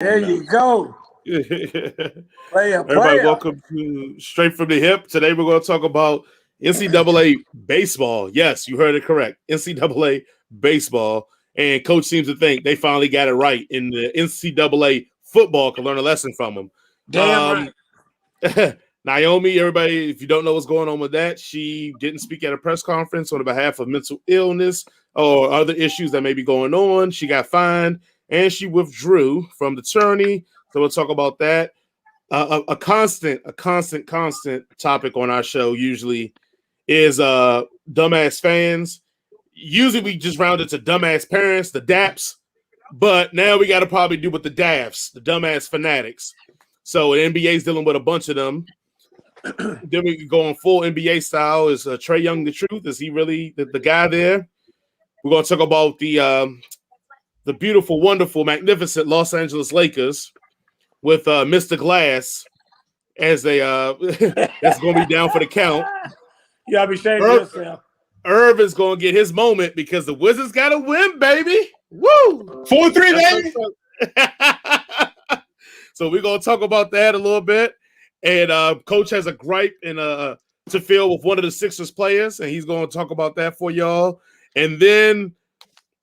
There you go. Everybody, welcome to Straight from the Hip. Today we're going to talk about NCAA baseball. Yes, you heard it correct. NCAA baseball. And Coach seems to think they finally got it right in the NCAA football. Can learn a lesson from them. Damn right. Naomi, everybody, if you don't know what's going on with that, she didn't speak at a press conference on behalf of mental illness or other issues that may be going on. She got fined and she withdrew from the tourney. So we'll talk about that. A constant topic on our show usually is dumbass fans. Usually we just round it to dumbass parents, the DAPs, but now we got to probably do with the DAFs, the dumbass fanatics. So the NBA's dealing with a bunch of them. Then we can go on full NBA style. Is Trae Young the truth? Is he really the guy there? We're going to talk about the beautiful, wonderful, magnificent Los Angeles Lakers with Mr. Glass as they that's going to be down for the count. You got to be ashamed of yourself. Irv is going to get his moment because the Wizards got to win, baby. Woo! 4-3, baby. So we're going to talk about that a little bit. And Coach has a gripe to fill with one of the Sixers players, and he's going to talk about that for y'all. And then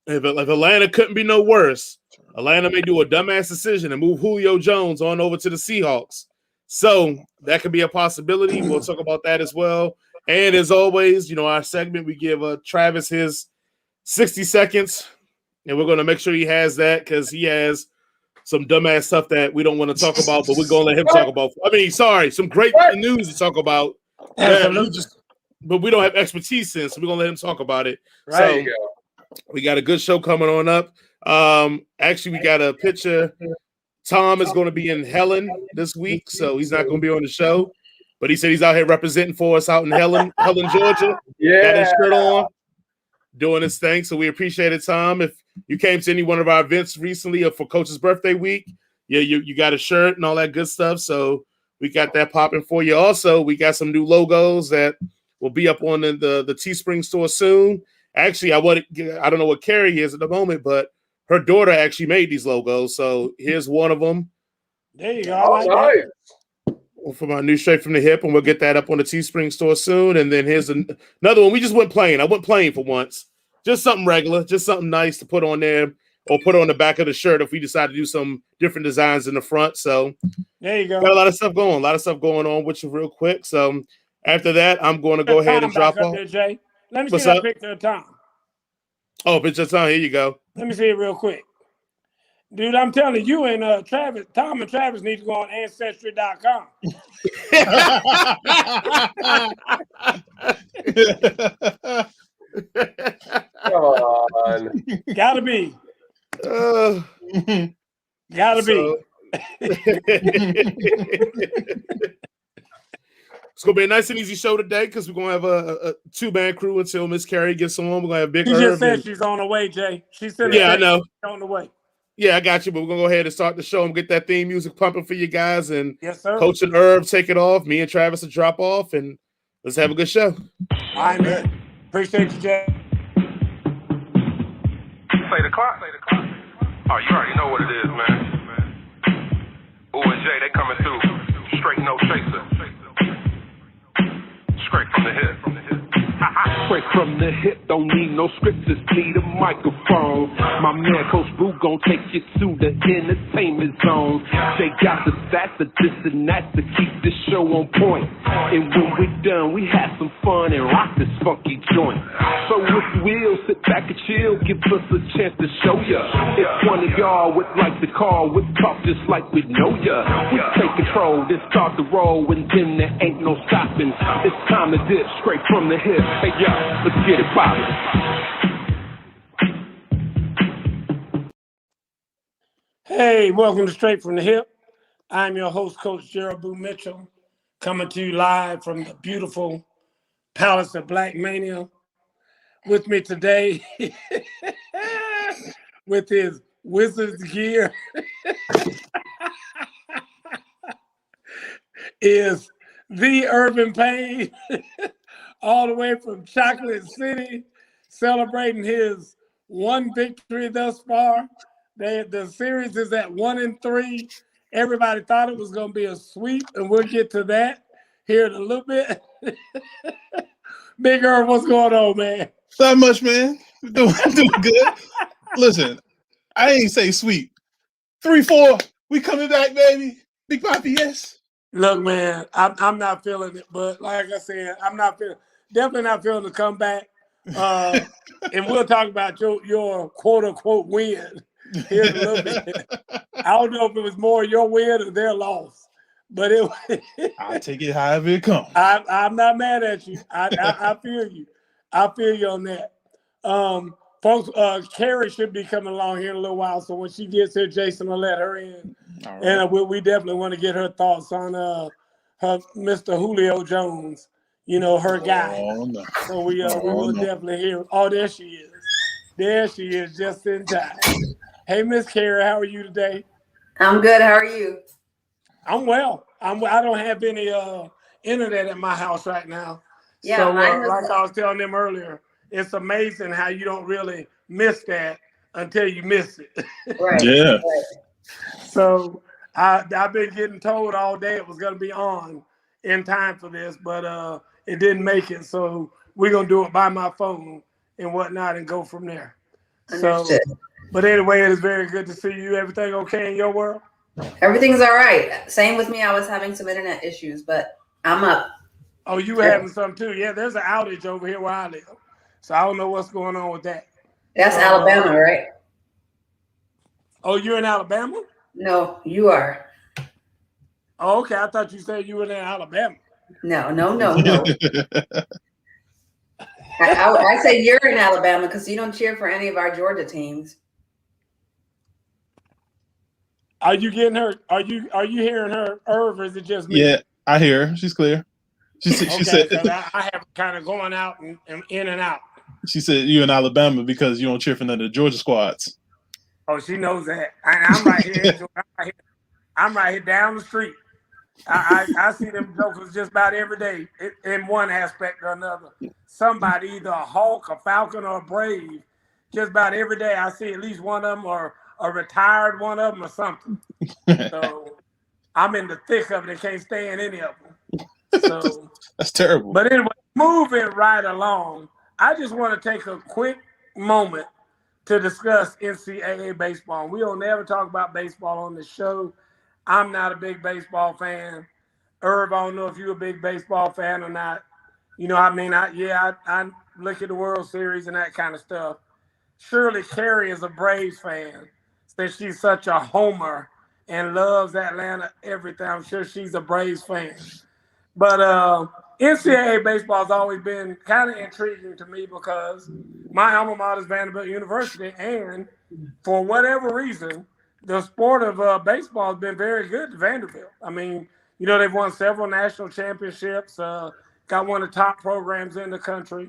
if Atlanta couldn't be no worse, Atlanta may do a dumbass decision and move Julio Jones on over to the Seahawks. So that could be a possibility. We'll talk about that as well. And as always, our segment, we give Travis his 60 seconds, and we're going to make sure he has that because he has some dumbass stuff that we don't want to talk about, but we're going to let him talk about. Some great news to talk about. But we don't have expertise in, so we're going to let him talk about it. Right. So we got a good show coming on up. Actually, we got a picture. Tom is going to be in Helen this week, so he's not going to be on the show. But he said he's out here representing for us out in Helen, Georgia. Yeah. Got his shirt on, doing his thing. So we appreciate it, Tom. If you came to any one of our events recently or for Coach's birthday week, you got a shirt and all that good stuff. So we got that popping for you. Also, we got some new logos that will be up on the Teespring store soon. Actually, I don't know what Carrie is at the moment, but her daughter actually made these logos. So here's one of them. There you go. Nice. For my new Straight from the Hip, and we'll get that up on the Teespring store soon. And then here's another one. We just went plain. I went plain for once. Just something regular, just something nice to put on there or put on the back of the shirt if we decide to do some different designs in the front. So there you go. Got a lot of stuff going on with you real quick. So after that, I'm going to go ahead and drop off. There, Jay. Let me see that picture of Tom. Oh, picture of Tom. Here you go. Let me see it real quick. Dude, I'm telling you and Tom and Travis need to go on Ancestry.com. Come on. Gotta be. Gotta be. It's going to be a nice and easy show today because we're going to have a two-man crew until Miss Carrie gets on. We're going to have Big Herb. She just said she's on the way, Jay. She said I know. She's on the way. Yeah, I got you, but we're going to go ahead and start the show and get that theme music pumping for you guys. And yes, sir. Coach and Herb take it off. Me and Travis will drop off, and let's have a good show. All right, man. Appreciate you, Jay. Play the clock. Oh, you already know what it is, man. Ooh and Jay, they coming through. Straight no chaser. Straight from the hip. Straight from the hip, don't need no script, just need a microphone. My man Coach Boo gon' take you to the entertainment zone. They got the stats, the this and that to keep this show on point. And when we're done, we have some fun and rock this funky joint. So if you will, sit back and chill, give us a chance to show ya. If one of y'all would like to call, we'll talk just like we know ya. We take control, then start the roll, and then there ain't no stopping. It's time to dip straight from the hip. Hey, y'all, let's get it poppin'. Hey, welcome to Straight from the Hip. I'm your host, Coach Gerald Boo Mitchell, coming to you live from the beautiful Palace of Black Mania. With me today, with his Wizards gear, is the Urban Payne, all the way from Chocolate City, celebrating his one victory thus far The series is at 1-3. Everybody thought it was going to be a sweep, and we'll get to that here in a little bit. Big Irv, what's going on, man? Not much, man. Doing good. Listen, I ain't say sweep. 3-4. We coming back, baby. Big Poppy, yes. Look, man, I'm not feeling it, but like I said, definitely not feeling the comeback. And we'll talk about your quote unquote win here in a little bit. I don't know if it was more your win or their loss, but I'll take it however it comes. I'm not mad at you. I feel you. I feel you on that. Folks, Carrie should be coming along here in a little while, so when she gets here, Jason will let her in. Right. And we definitely want to get her thoughts on her Mr. Julio Jones, her guy. No. So we will definitely hear. Oh, there she is. There she is, just in time. Hey, Miss Carrie, how are you today? I'm good. How are you? I'm well. I don't have any internet at my house right now. Yeah, so like I was telling them earlier, it's amazing how you don't really miss that until you miss it. Right. Yeah. Right. So I've been getting told all day it was going to be on in time for this, but it didn't make it. So we're going to do it by my phone and whatnot and go from there. Understood. So, but anyway, it is very good to see you. Everything okay in your world? Everything's all right. Same with me. I was having some internet issues, but I'm up. Oh, you were having some too? Yeah, there's an outage over here where I live. So I don't know what's going on with that. That's Alabama, right? Oh, you're in Alabama? No, you are. Oh, okay. I thought you said you were in Alabama. No. I say you're in Alabama because you don't cheer for any of our Georgia teams. Are you getting her? Are you hearing her, Irv, or is it just me? Yeah, I hear her. She's clear. She said. I have kind of going out and in and out. She said you're in Alabama because you don't cheer for none of the Georgia squads. Oh, she knows that. I'm right here. I'm right here down the street. I see them jokers just about every day in one aspect or another. Somebody, either a Hawk, a Falcon, or a Brave, just about every day I see at least one of them or a retired one of them or something. So I'm in the thick of it and can't stand any of them. So that's terrible. But anyway, moving right along, I just want to take a quick moment to discuss NCAA baseball. We don't ever talk about baseball on the show. I'm not a big baseball fan. Irv, I don't know if you're a big baseball fan or not. I look at the World Series and that kind of stuff. Surely Carrie is a Braves fan since she's such a homer and loves Atlanta, everything. I'm sure she's a Braves fan. But NCAA baseball has always been kind of intriguing to me because my alma mater is Vanderbilt University, and for whatever reason, the sport of baseball has been very good to Vanderbilt. I mean, they've won several national championships, got one of the top programs in the country.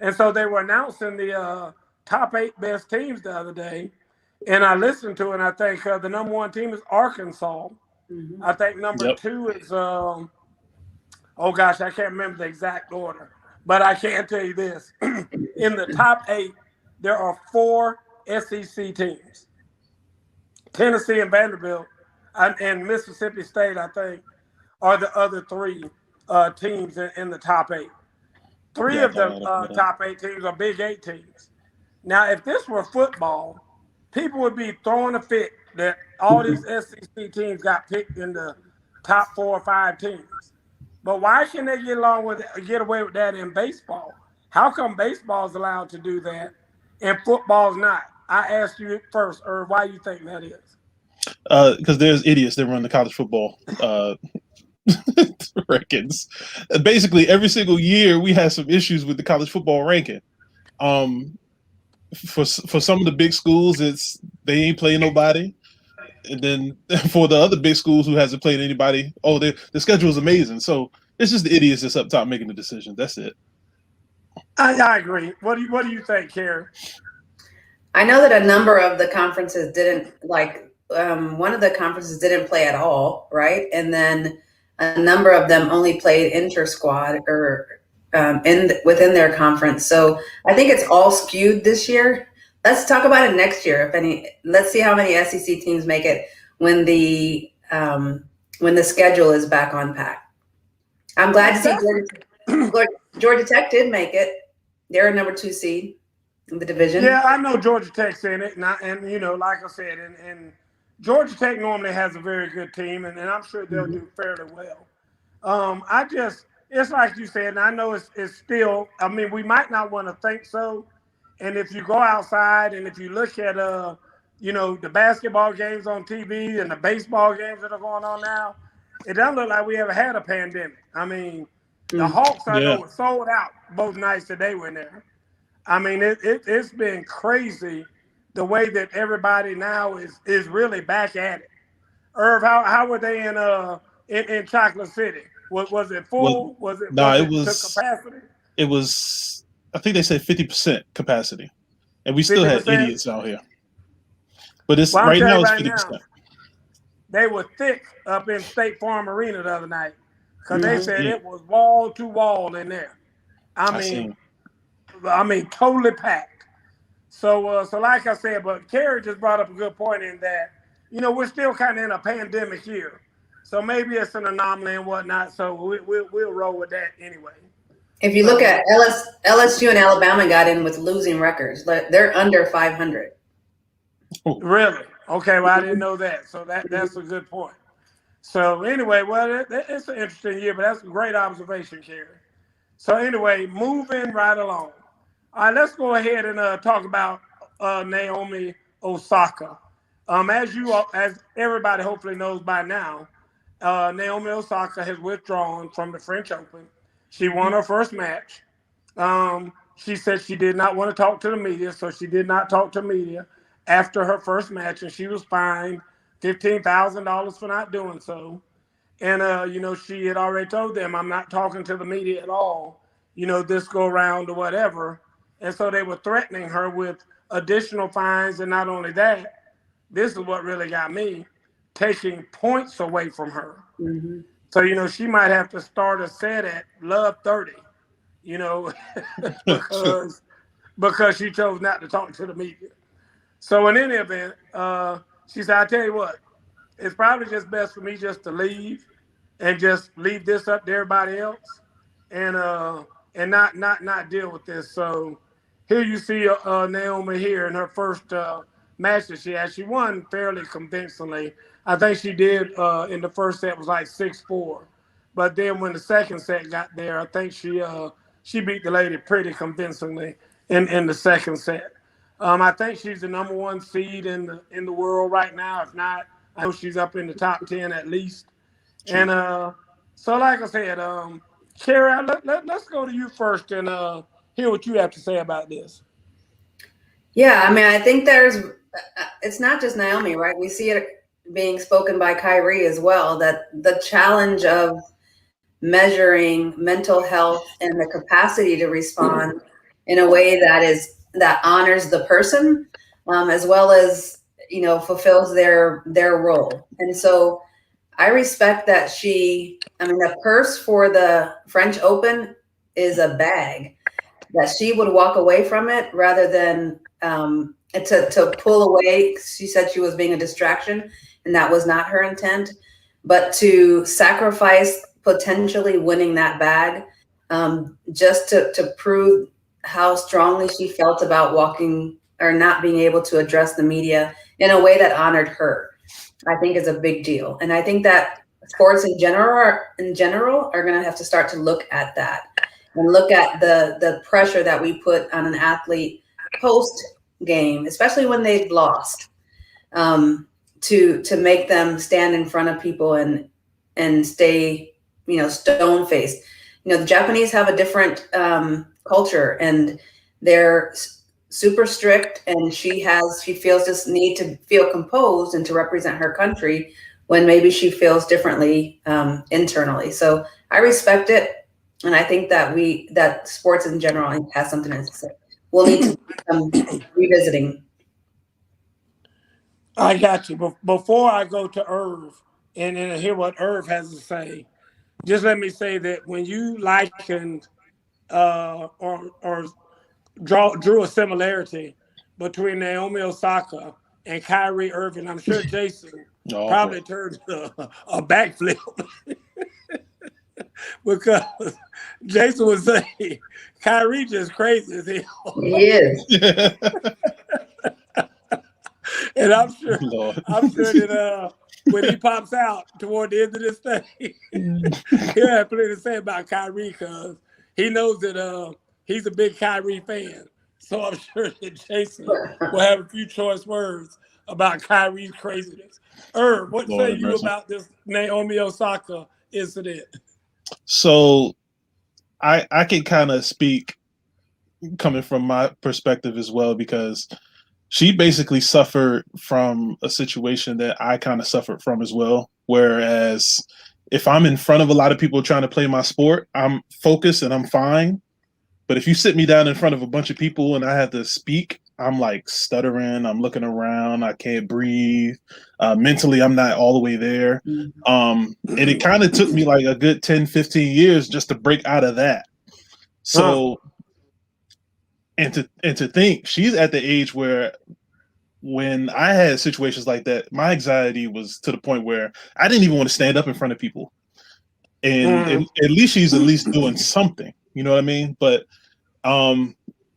And so they were announcing the top 8 best teams the other day. And I listened to it, and I think the number 1 team is Arkansas. Mm-hmm. I think number 2 is, I can't remember the exact order. But I can tell you this. In the top 8, there are 4 SEC teams. Tennessee and Vanderbilt and Mississippi State, I think, are the other 3 teams in the top 8. 3 of the top 8 teams are Big 8 teams. Now, if this were football, people would be throwing a fit that all these SEC teams got picked in the top 4 or 5 teams. But why can't they get away with that in baseball? How come baseball is allowed to do that and football's not? I asked you first, Irv, why you think that is? Because there's idiots that run the college football rankings. Basically, every single year we have some issues with the college football ranking. For some of the big schools, they ain't playing nobody, and then for the other big schools who hasn't played anybody, the schedule is amazing. So it's just the idiots that's up top making the decisions. That's it. I agree. What do you think, Carrie? I know that a number of the conferences didn't one of the conferences didn't play at all, right? And then a number of them only played inter-squad or within their conference. So I think it's all skewed this year. let's talk about it next year. Let's see how many SEC teams make it when the schedule is back on pack. I'm glad to see Georgia Tech did make it. They're a number 2 seed in the division. Yeah, I know Georgia Tech's in it, and you know, like I said, and Georgia Tech normally has a very good team, and I'm sure they'll do fairly well. It's like you said, and I know it's still. I mean, we might not want to think so, and if you go outside and if you look at you know, the basketball games on TV and the baseball games that are going on now, it doesn't look like we ever had a pandemic. I mean, the Hawks I know were sold out both nights that they were in there. I mean, it's been crazy the way that everybody now is really back at it. Irv, how were they in Chocolate City? Was it full? Was it to capacity? It was. I think they said 50% capacity, and we still 50%? Had idiots out here. But it's right now it's 50%. They were thick up in State Farm Arena the other night because they said it was wall to wall in there. I mean, totally packed. So like I said, but Kerry just brought up a good point in that, you know, we're still kind of in a pandemic year. So maybe it's an anomaly and whatnot. So we'll roll with that anyway. If you look at LSU and Alabama got in with losing records. They're under 500. Really? Okay, well, I didn't know that. So that's a good point. So anyway, well, it's an interesting year, but that's a great observation, Kerry. So anyway, moving right along. All right, let's go ahead and talk about Naomi Osaka. As everybody hopefully knows by now, Naomi Osaka has withdrawn from the French Open. She won her first match. She said she did not want to talk to the media, so she did not talk to media after her first match, and she was fined $15,000 for not doing so. And, you know, she had already told them, I'm not talking to the media at all, you know, this go around or whatever. And so they were threatening her with additional fines. And not only that, this is what really got me, taking points away from her. Mm-hmm. So, you know, she might have to start a set at love 30, you know, because she chose not to talk to the media. So in any event, she said, I tell you what, it's probably just best for me just to leave and just leave this up to everybody else and not deal with this. So here you see Naomi here in her first match that she had. She won fairly convincingly. I think she did in the first set was like 6-4. But then when the second set got there, I think she beat the lady pretty convincingly in the second set. I think she's the number 1 seed in the world right now. If not, I know she's up in the top 10 at least. And so, like I said, Kerry, let's go to you first and hear what you have to say about this. Yeah, I mean, I think it's not just Naomi, right? We see it being spoken by Kyrie as well, that the challenge of measuring mental health and the capacity to respond in a way that honors the person, as well as, you know, fulfills their role. And so I respect that the purse for the French Open is a bag, that she would walk away from it rather than to pull away. She said she was being a distraction and that was not her intent, but to sacrifice potentially winning that bag just to prove how strongly she felt about walking or not being able to address the media in a way that honored her, I think is a big deal. And I think that sports in general are going to have to start to look at that and look at the pressure that we put on an athlete post game, especially when they've lost, to make them stand in front of people and stay, you know, stone faced. You know, the Japanese have a different culture and they're super strict, and she feels this need to feel composed and to represent her country when maybe she feels differently internally. So I respect it, and I think that sports in general has something to say. We'll need to be revisiting. I got you. Before I go to Irv and hear what Irv has to say, just let me say that when you likened or drew a similarity between Naomi Osaka and Kyrie Irving. I'm sure Jason Oh, probably turned a backflip because Jason would say Kyrie just crazy as hell. He is. And I'm sure Lord. that when he pops out toward the end of this thing, he'll have plenty to say about Kyrie because he knows that he's a big Kyrie fan. So I'm sure that Jason will have a few choice words about Kyrie's craziness. What Lord say have you mercy. about this Naomi Osaka incident? So I can kind of speak coming from my perspective as well, because she basically suffered from a situation that I kind of suffered from as well. Whereas if I'm in front of a lot of people trying to play my sport, I'm focused and I'm fine. But if you sit me down in front of a bunch of people and I have to speak, I'm like stuttering, I'm looking around, I can't breathe. Mentally, I'm not all the way there. And it kind of took me like a good 10, 15 years just to break out of that. So, and to think she's at the age where when I had situations like that, my anxiety was to the point where I didn't even want to stand up in front of people. And at least she's at least doing something, you know what I mean? But I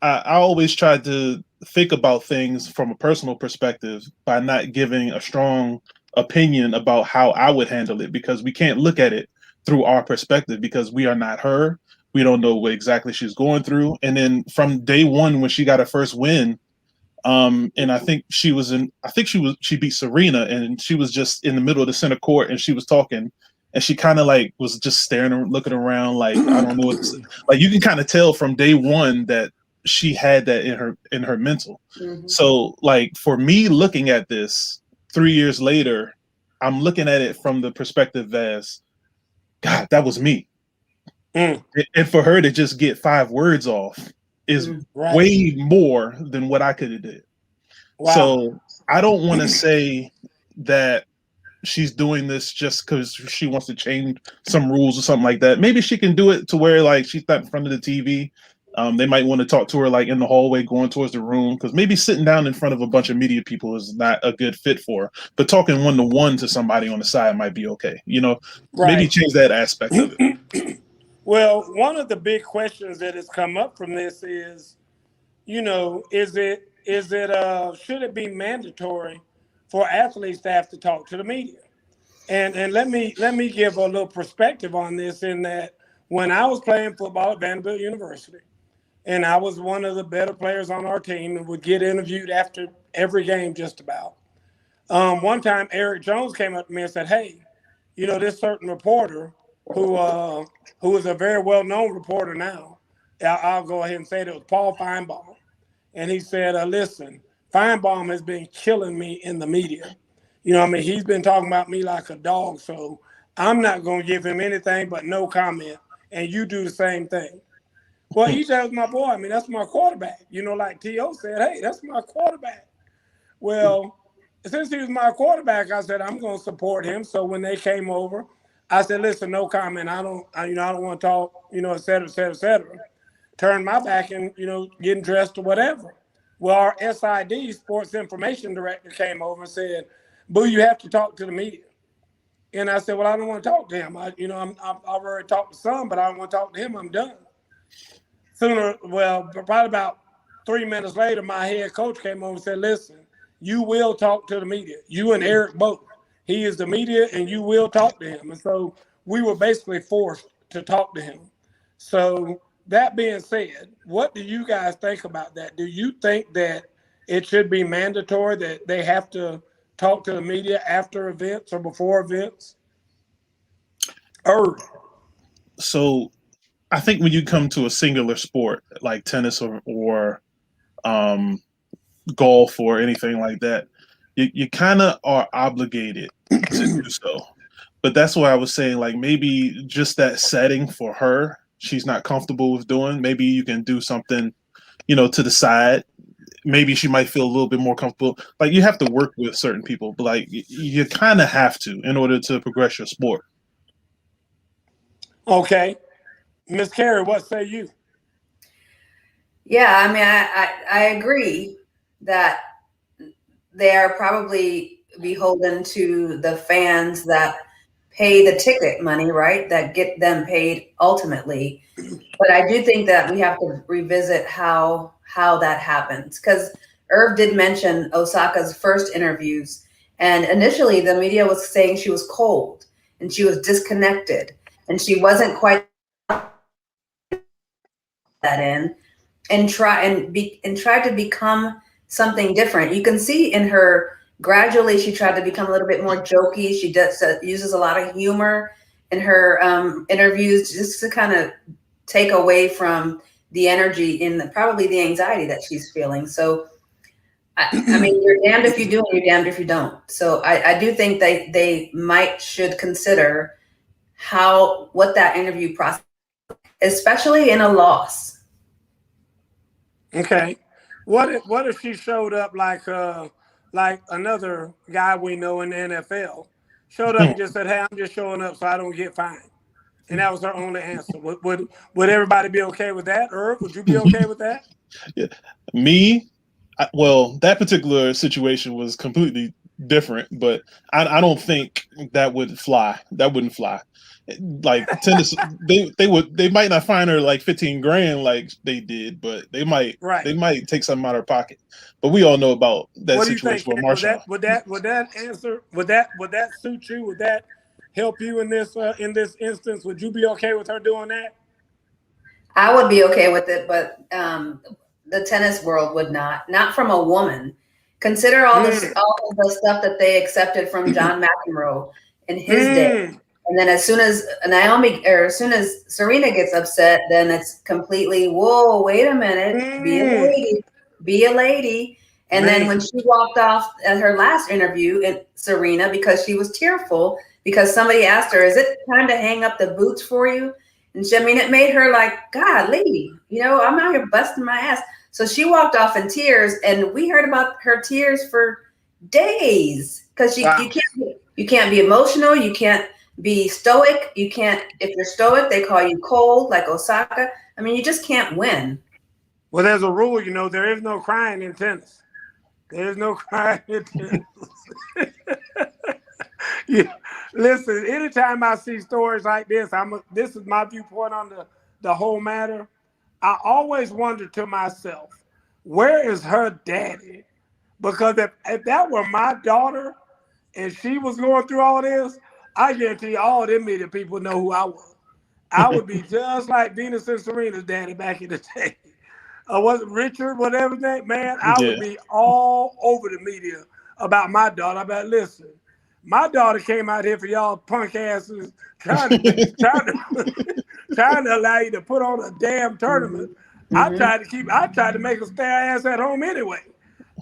always tried to think about things from a personal perspective by not giving a strong opinion about how I would handle it, because we can't look at it through our perspective because we are not her. We don't know what exactly she's going through. And then from day one, when she got her first win, and I think she beat Serena, and she was just in the middle of the center court and she was talking, and she kind of like was just staring and looking around like, I don't know what to say. Like, you can kind of tell from day one that she had that in her mental. So like, for me looking at this 3 years later, I'm looking at it from the perspective as, God, that was me. And for her to just get 5 words off is way more than what I could have did. Wow. So I don't want to say that she's doing this just because she wants to change some rules or something like that. Maybe she can do it to where like she's not in front of the TV. They might want to talk to her like in the hallway going towards the room, because maybe sitting down in front of a bunch of media people is not a good fit for her. But talking one-to-one to somebody on the side might be okay. You know, maybe change that aspect of it. Well, one of the big questions that has come up from this is, you know, should it be mandatory for athletes to have to talk to the media? And let me give a little perspective on this, in that when I was playing football at Vanderbilt University, and I was one of the better players on our team and would get interviewed after every game just about. One time, Eric Jones came up to me and said, "Hey, you know, this certain reporter who is a very well-known reporter now, I'll go ahead and say it was Paul Feinbaum." And he said, listen, Feinbaum has been killing me in the media. You know, I mean, he's been talking about me like a dog, so I'm not going to give him anything but no comment, and you do the same thing. Well, EJ was my boy. I mean, that's my quarterback. You know, like T.O. said, hey, that's my quarterback. Well, since he was my quarterback, I said, I'm going to support him. So when they came over, I said, listen, no comment. I don't want to talk, you know, et cetera, et cetera, et cetera. Turned my back and, you know, getting dressed or whatever. Well, our SID, Sports Information Director, came over and said, Boo, you have to talk to the media. And I said, well, I don't want to talk to him. I've already talked to some, but I don't want to talk to him. I'm done. Probably about 3 minutes later, my head coach came over and said, listen, you will talk to the media. You and Eric both. He is the media, and you will talk to him. And so we were basically forced to talk to him. So that being said, what do you guys think about that? Do you think that it should be mandatory that they have to talk to the media after events or before events? So I think when you come to a singular sport like tennis or golf or anything like that, you kind of are obligated to do so. But that's why I was saying, like, maybe just that setting for her, she's not comfortable with doing. Maybe you can do something, you know, to the side. Maybe she might feel a little bit more comfortable. Like, you have to work with certain people, but like you kind of have to in order to progress your sport. Okay. Ms. Carey, what say you? Yeah, I mean, I agree. that they are probably beholden to the fans that pay the ticket money, right? That get them paid ultimately. But I do think that we have to revisit how that happens, because Irv did mention Osaka's first interviews, and initially the media was saying she was cold and she was disconnected and she wasn't quite that in, and tried to become something different. You can see in her gradually she tried to become a little bit more jokey. She uses a lot of humor in her interviews, just to kind of take away from the energy in probably the anxiety that she's feeling. So, I mean, you're damned if you do and you're damned if you don't. So I do think they should consider what that interview process, especially in a loss. Okay. What if she showed up like another guy we know in the NFL, showed up and just said, "Hey, I'm just showing up so I don't get fined," and that was her only answer? Would everybody be okay with that? Irv, would you be okay with that? Yeah. Me, well, that particular situation was completely different, but I don't think that would fly. That wouldn't fly. Like tennis, they might not fine her like 15 grand like they did, but they might take something out of her pocket. But we all know about that situation with Marshall. Would that suit you? Would that help you in this instance? Would you be okay with her doing that? I would be okay with it, but the tennis world would not from a woman. Consider all the stuff that they accepted from John McEnroe in his day. And then as soon as Serena gets upset, then it's completely, whoa, wait a minute, be a lady. And then when she walked off at her last interview, Serena, because she was tearful, because somebody asked her, "Is it time to hang up the boots for you?" And it made her like, "God, lady, I'm out here busting my ass." So she walked off in tears, and we heard about her tears for days, because you can't be emotional, you can't be stoic, you can't. If you're stoic, they call you cold, like Osaka. I mean, you just can't win. Well, there's a rule, there is no crying in tennis. There is no crying in tennis. Yeah. Listen, anytime I see stories like this, this is my viewpoint on the whole matter. I always wonder to myself, where is her daddy? Because if that were my daughter and she was going through all this, I guarantee you all them media people know who I was. I would be just like Venus and Serena's daddy back in the day. Was it Richard, whatever name, man? I would be all over the media about my daughter. I'd be like, listen, my daughter came out here for y'all punk asses trying to allow you to put on a damn tournament. I tried to make her stay her ass at home anyway.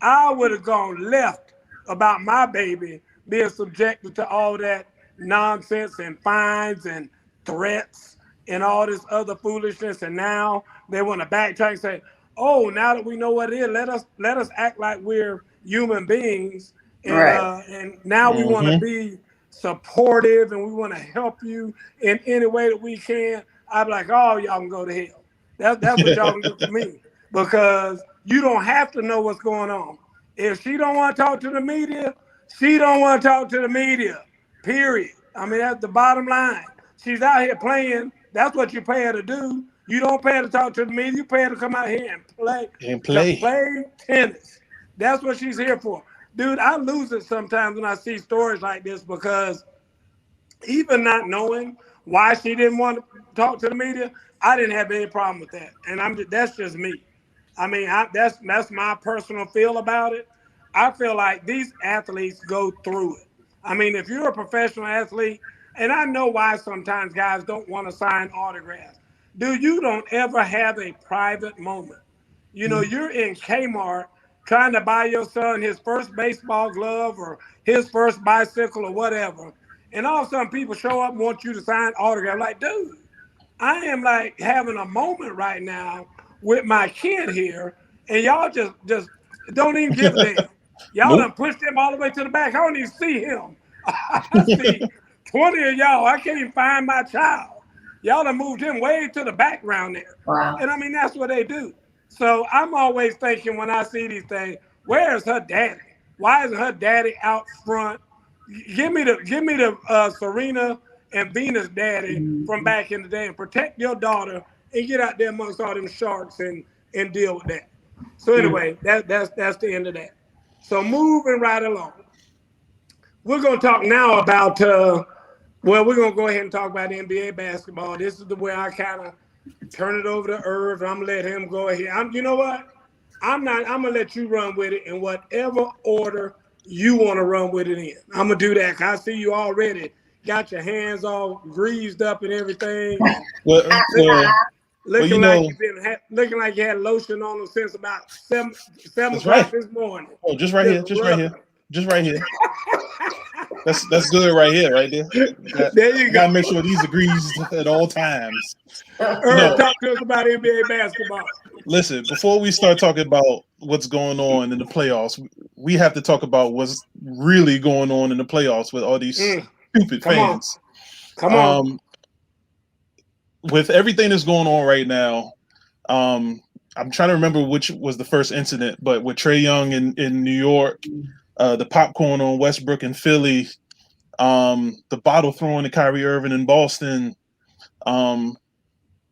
I would have gone left about my baby being subjected to all that nonsense and fines and threats and all this other foolishness. And now they want to backtrack and say, "Oh, now that we know what it is, let us act like we're human beings." And now we want to be supportive and we want to help you in any way that we can. I'd be like, "Oh, y'all can go to hell." That's what y'all can do for me, because you don't have to know what's going on. If she don't want to talk to the media, she don't want to talk to the media, period. I mean, that's the bottom line. She's out here playing. That's what you pay her to do. You don't pay her to talk to the media. You pay her to come out here and play tennis. That's what she's here for. Dude, I lose it sometimes when I see stories like this, because even not knowing why she didn't want to talk to the media, I didn't have any problem with that. And that's just me. I mean, that's my personal feel about it. I feel like these athletes go through it. I mean, if you're a professional athlete, and I know why sometimes guys don't want to sign autographs. Dude, you don't ever have a private moment. You're in Kmart trying to buy your son his first baseball glove or his first bicycle or whatever. And all of a sudden people show up and want you to sign autograph. Like, dude, I am like having a moment right now with my kid here, and y'all just don't even give a damn. Y'all done pushed him all the way to the back. I don't even see him. I see 20 of y'all. I can't even find my child. Y'all done moved him way to the background there. Wow. And I mean, that's what they do. So I'm always thinking when I see these things, Where's her daddy? Why isn't her daddy out front? Give me the Serena and Venus daddy from back in the day, and protect your daughter and get out there amongst all them sharks and deal with that. So anyway, that's the end of that. So moving right along, we're gonna talk now about we're gonna go ahead and talk about NBA basketball. This is the way I kind of turn it over to Irv. I'm gonna let him go ahead. You know what? I'm gonna let you run with it in whatever order you want to run with it in. I'm gonna do that. I see you already got your hands all greased up and everything. Looking like you had lotion on them since about 7 o'clock this morning. Oh, just right here. That's good right here, right there. There you go. Gotta make sure these are greased at all times. Talk to us about NBA basketball. Listen, before we start talking about what's going on in the playoffs, we have to talk about what's really going on in the playoffs with all these stupid fans. Come on. With everything that's going on right now, I'm trying to remember which was the first incident, but with Trae Young in New York, the popcorn on Westbrook in Philly, the bottle throwing to Kyrie Irving in Boston. I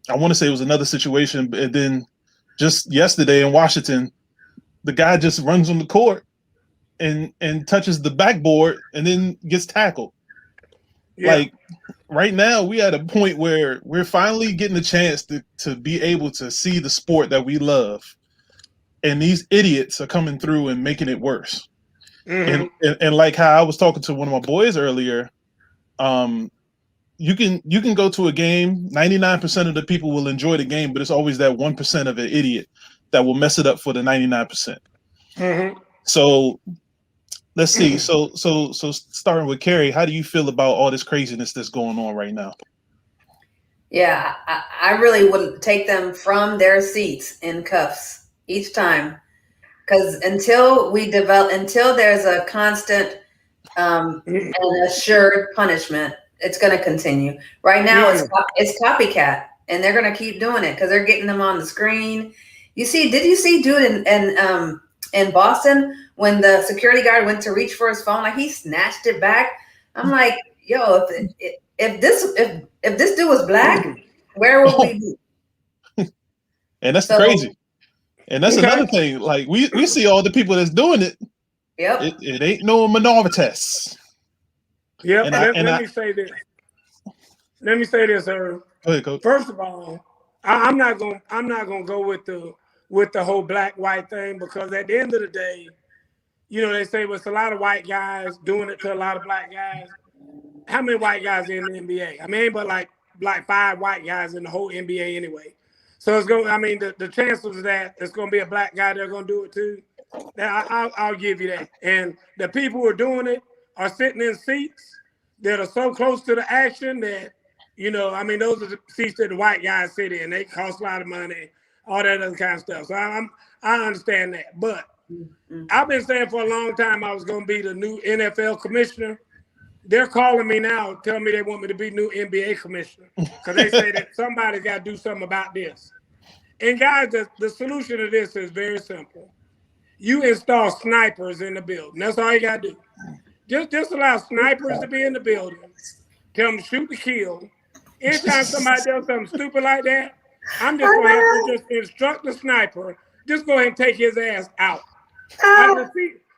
want to say it was another situation, and then just yesterday in Washington, the guy just runs on the court and touches the backboard and then gets tackled. Yeah. Like right now, we at a point where we're finally getting a chance to be able to see the sport that we love, and these idiots are coming through and making it worse. And like how I was talking to one of my boys earlier, you can go to a game, 99% of the people will enjoy the game, but it's always that 1% of an idiot that will mess it up for the 99%. So let's see. So starting with Carrie, how do you feel about all this craziness that's going on right now? Yeah, I really would take them from their seats in cuffs each time, because until there's a constant and assured punishment, it's going to continue. Right now, it's copycat, and they're going to keep doing it because they're getting them on the screen. Did you see dude in Boston when the security guard went to reach for his phone, like he snatched it back? I'm like, yo, if this dude was black, where would we be? And that's crazy. And that's another thing. Like we see all the people that's doing it. Yep. It ain't no minorities. Yep. Let me say this, Earl. Go ahead, Coach. First of all, I'm not gonna go with the whole black-white thing, because at the end of the day, they say it's a lot of white guys doing it to a lot of black guys. How many white guys in the NBA? I mean, but like 5 white guys in the whole NBA anyway. So it's going. I mean, the chances of that it's going to be a black guy that's going to do it too. I'll give you that. And the people who are doing it are sitting in seats that are so close to the action that I mean, those are the seats that the white guys sit in. They cost a lot of money, all that other kind of stuff. So I understand that. But I've been saying for a long time I was going to be the new NFL commissioner. They're calling me now, telling me they want me to be new NBA commissioner, because they say that somebody got to do something about this. And guys, the solution to this is very simple. You install snipers in the building. That's all you got to do. Just allow snipers to be in the building. Tell them to shoot to kill. Anytime somebody does something stupid like that, I'm just going to have to just instruct the sniper. Just go ahead and take his ass out.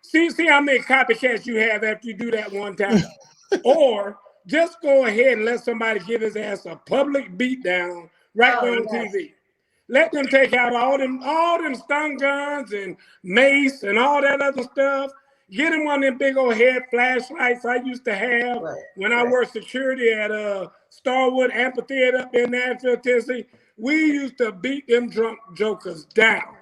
See how many copycats you have after you do that one time. Or just go ahead and let somebody give his ass a public beatdown right there on TV. Let them take out all them stun guns and mace and all that other stuff. Get him one of them big old head flashlights I used to have when I worked security at Starwood Amphitheater up in Nashville, Tennessee. We used to beat them drunk jokers down.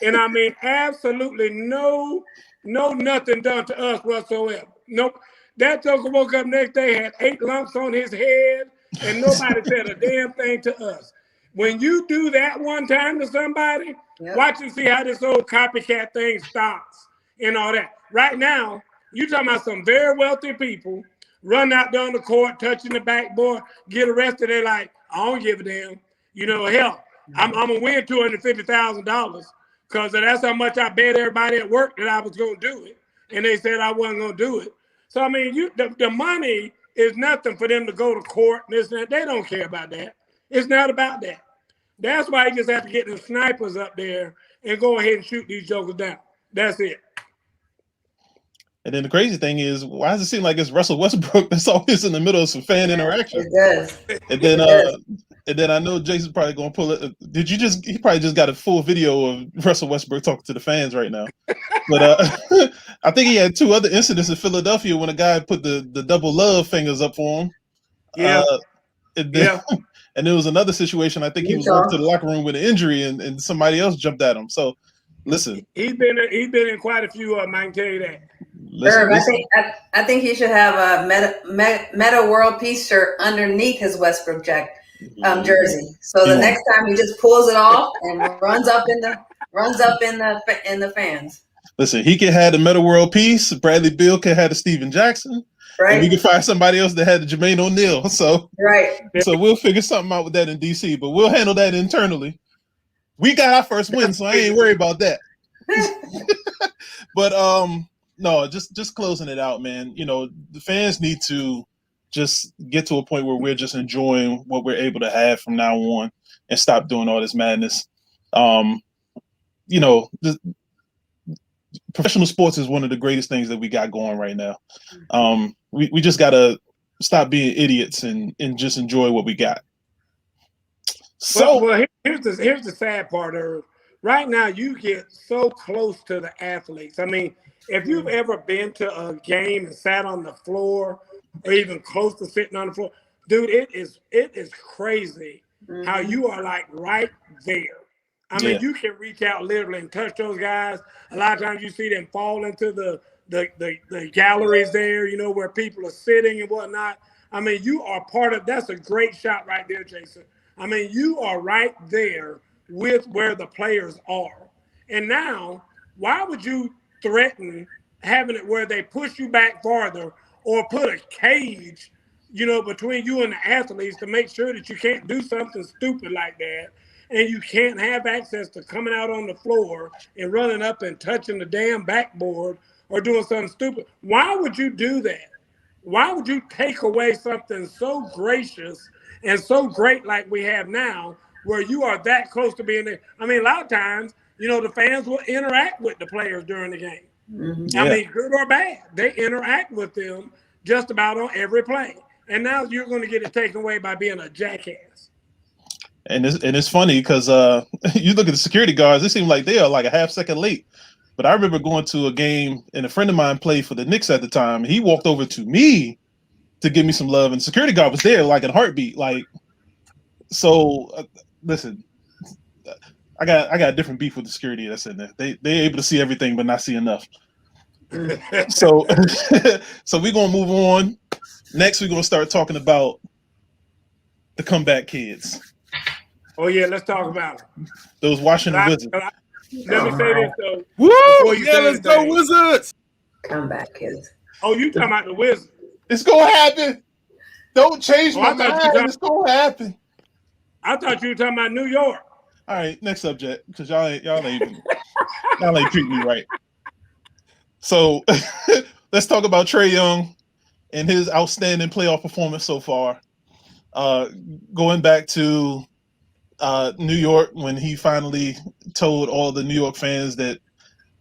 And I mean, absolutely no nothing done to us whatsoever. Nope. That joker woke up next day, had 8 lumps on his head, and nobody said a damn thing to us. When you do that one time to somebody, watch and see how this old copycat thing stops and all that. Right now, you talking about some very wealthy people run out there on the court, touching the backboard, get arrested. They're like, I don't give a damn. Hell, I'm going to win $250,000 because that's how much I bet everybody at work that I was going to do it, and they said I wasn't going to do it. So I mean, the money is nothing for them to go to court and this and that. They don't care about that. It's not about that. That's why you just have to get the snipers up there and go ahead and shoot these jokers down. That's it. And then the crazy thing is, why does it seem like it's Russell Westbrook that's always in the middle of some fan interaction? It does. And then I know Jason's probably going to pull it. He probably just got a full video of Russell Westbrook talking to the fans right now. But I think he had 2 other incidents in Philadelphia when a guy put the double love fingers up for him. Yeah. And there was another situation. I think he was going to the locker room with an injury and somebody else jumped at him. So listen. He's been in quite a few of them, I can tell you that. Listen. I think he should have a Meta World Peace shirt underneath his Westbrook jersey. So the next time he just pulls it off and runs up in the fans. Listen, he could have the Meta World Peace. Bradley Beal could have the Steven Jackson. Right. And we can find somebody else that had the Jermaine O'Neal. So we'll figure something out with that in DC, but we'll handle that internally. We got our first win, so I ain't worried about that. But no, just closing it out, man. You know, the fans need to just get to a point where we're just enjoying what we're able to have from now on and stop doing all this madness. You know, professional sports is one of the greatest things that we got going right now. We just got to stop being idiots and just enjoy what we got. So well, here's the sad part of it. Right now, you get so close to the athletes. I mean, if you've ever been to a game and sat on the floor or even close to sitting on the floor, dude, it is crazy how you are like right there. I mean, you can reach out literally and touch those guys. A lot of times you see them fall into the galleries there, you know, where people are sitting and whatnot. I mean, you are part of – that's a great shot right there, Jason. I mean, you are right there with where the players are. And now, why would you threaten having it where they push you back farther or put a cage, you know, between you and the athletes to make sure that you can't do something stupid like that? And you can't have access to coming out on the floor and running up and touching the damn backboard or doing something stupid. Why would you do that? Why would you take away something so gracious and so great like we have now where you are that close to being there? I mean, a lot of times, you know, the fans will interact with the players during the game. I mean, good or bad, they interact with them just about on every play. And now you're going to get it taken away by being a jackass. And it's funny because you look at the security guards, it seems like they are like a half second late. But I remember going to a game and a friend of mine played for the Knicks at the time. He walked over to me to give me some love, and the security guard was there like in a heartbeat. Like, so listen, I got a different beef with the security that's in there. They're able to see everything but not see enough. So we're gonna move on. Next, we're gonna start talking about the comeback kids. Oh yeah, let's talk about it. Those Washington Wizards. Let me say this though. Woo! Yeah, let's go Wizards. Comeback kids. Oh, you talking about the Wizards? It's gonna happen. Don't change my mind. It's gonna happen. I thought you were talking about New York. All right, next subject, because y'all ain't treating me right. So let's talk about Trae Young and his outstanding playoff performance so far. Going back to New York when he finally told all the New York fans that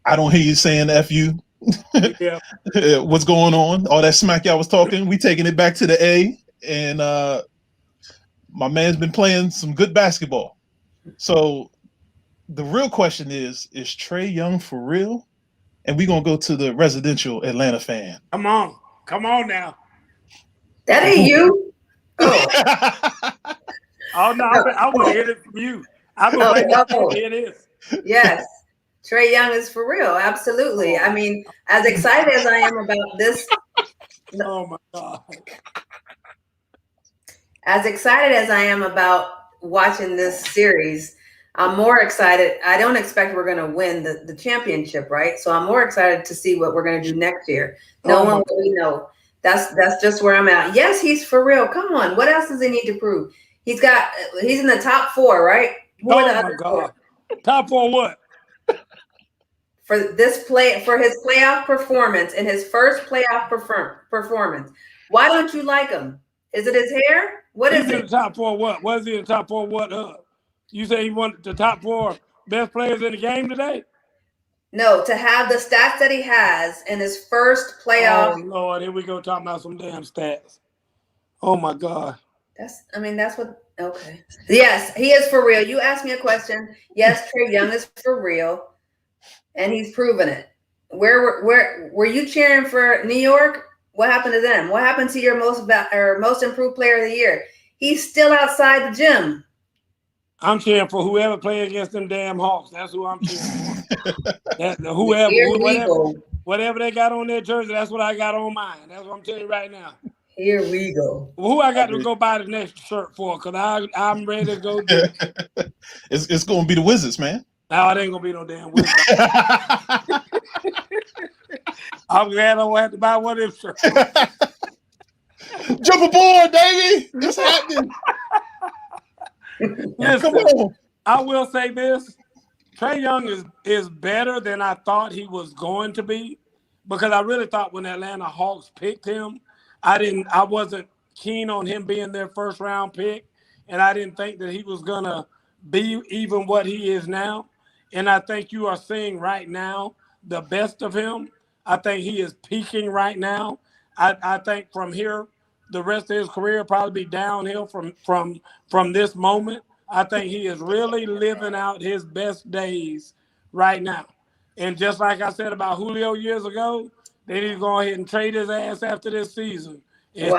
I don't hear you saying F you. Yeah. What's going on? All that smack y'all was talking. We taking it back to the A, and my man's been playing some good basketball. So the real question is Trae Young for real? And we're gonna go to the residential Atlanta fan. Come on now. That ain't you. Oh no, I want to hear it from you. I'm gonna hear this. Yes. Trae Young is for real. Absolutely. I mean, as excited as I am about this. Oh my God. As excited as I am about watching this series, I'm more excited. I don't expect we're going to win the championship, right? So I'm more excited to see what we're going to do next year. No one really know. That's just where I'm at. Yes, he's for real. Come on. What else does he need to prove? He's in the top 4, right? Oh my God. Top 4 what? for his playoff performance and his first playoff performance. Why don't you like him? Is it his hair? What is He's in it? the top 4 what? Was he in the top 4 what? You say he won the top 4 best players in the game today? No, to have the stats that he has in his first playoff. Oh, Lord, here we go talking about some damn stats. Oh, my God. That's what, okay. Yes, he is for real. You asked me a question. Yes, Trae Young is for real, and he's proven it. Where were you cheering for New York? What happened to them? What happened to your most improved player of the year? He's still outside the gym. I'm cheering for whoever plays against them damn Hawks. That's who I'm cheering for. Whatever they got on their jersey, that's what I got on mine. That's what I'm telling you right now. Here we go. Who I got to go buy the next shirt for? Because I'm ready to go do it. It's going to be the Wizards, man. No, it ain't going to be no damn Wizards. I'm glad I won't have to buy one of them shirts. Jump aboard, baby. It's happening. Listen, come on. I will say this. Trae Young is better than I thought he was going to be, because I really thought when the Atlanta Hawks picked him, I wasn't keen on him being their first round pick, and I didn't think that he was gonna be even what he is now. And I think you are seeing right now the best of him. I think he is peaking right now. I think from here, the rest of his career will probably be downhill from this moment. I think he is really living out his best days right now. And just like I said about Julio years ago, they need to go ahead and trade his ass after this season. And,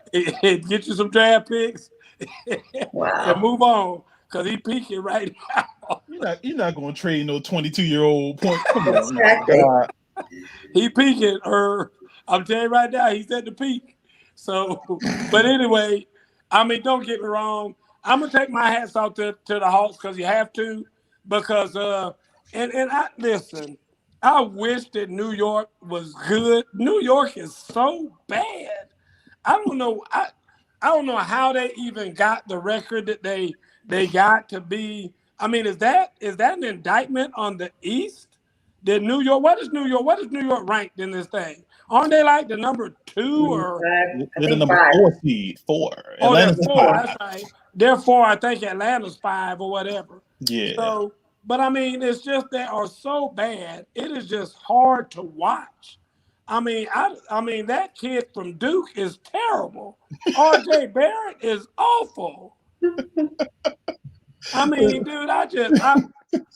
and get you some draft picks and move on, because he's peaking right now. You're not going to trade no 22-year-old point. Come on. Exactly. He peaking, I'm telling you right now, he's at the peak. So, but anyway, I mean, don't get me wrong. I'm gonna take my hats off to the Hawks, because you have to, because and I listen. I wish that New York was good. New York is so bad. I don't know. I don't know how they even got the record that they got to be. I mean, is that an indictment on the East? Did New York? What is New York ranked in this thing? Aren't they like the number 2 or? They're the number 4 seed. 4. Oh, Atlanta's they're 4. 5. That's right. Therefore, I think Atlanta's 5 or whatever. Yeah. So, but I mean, it's just they are so bad. It is just hard to watch. I mean, I mean that kid from Duke is terrible. R.J. Barrett is awful. I mean, dude,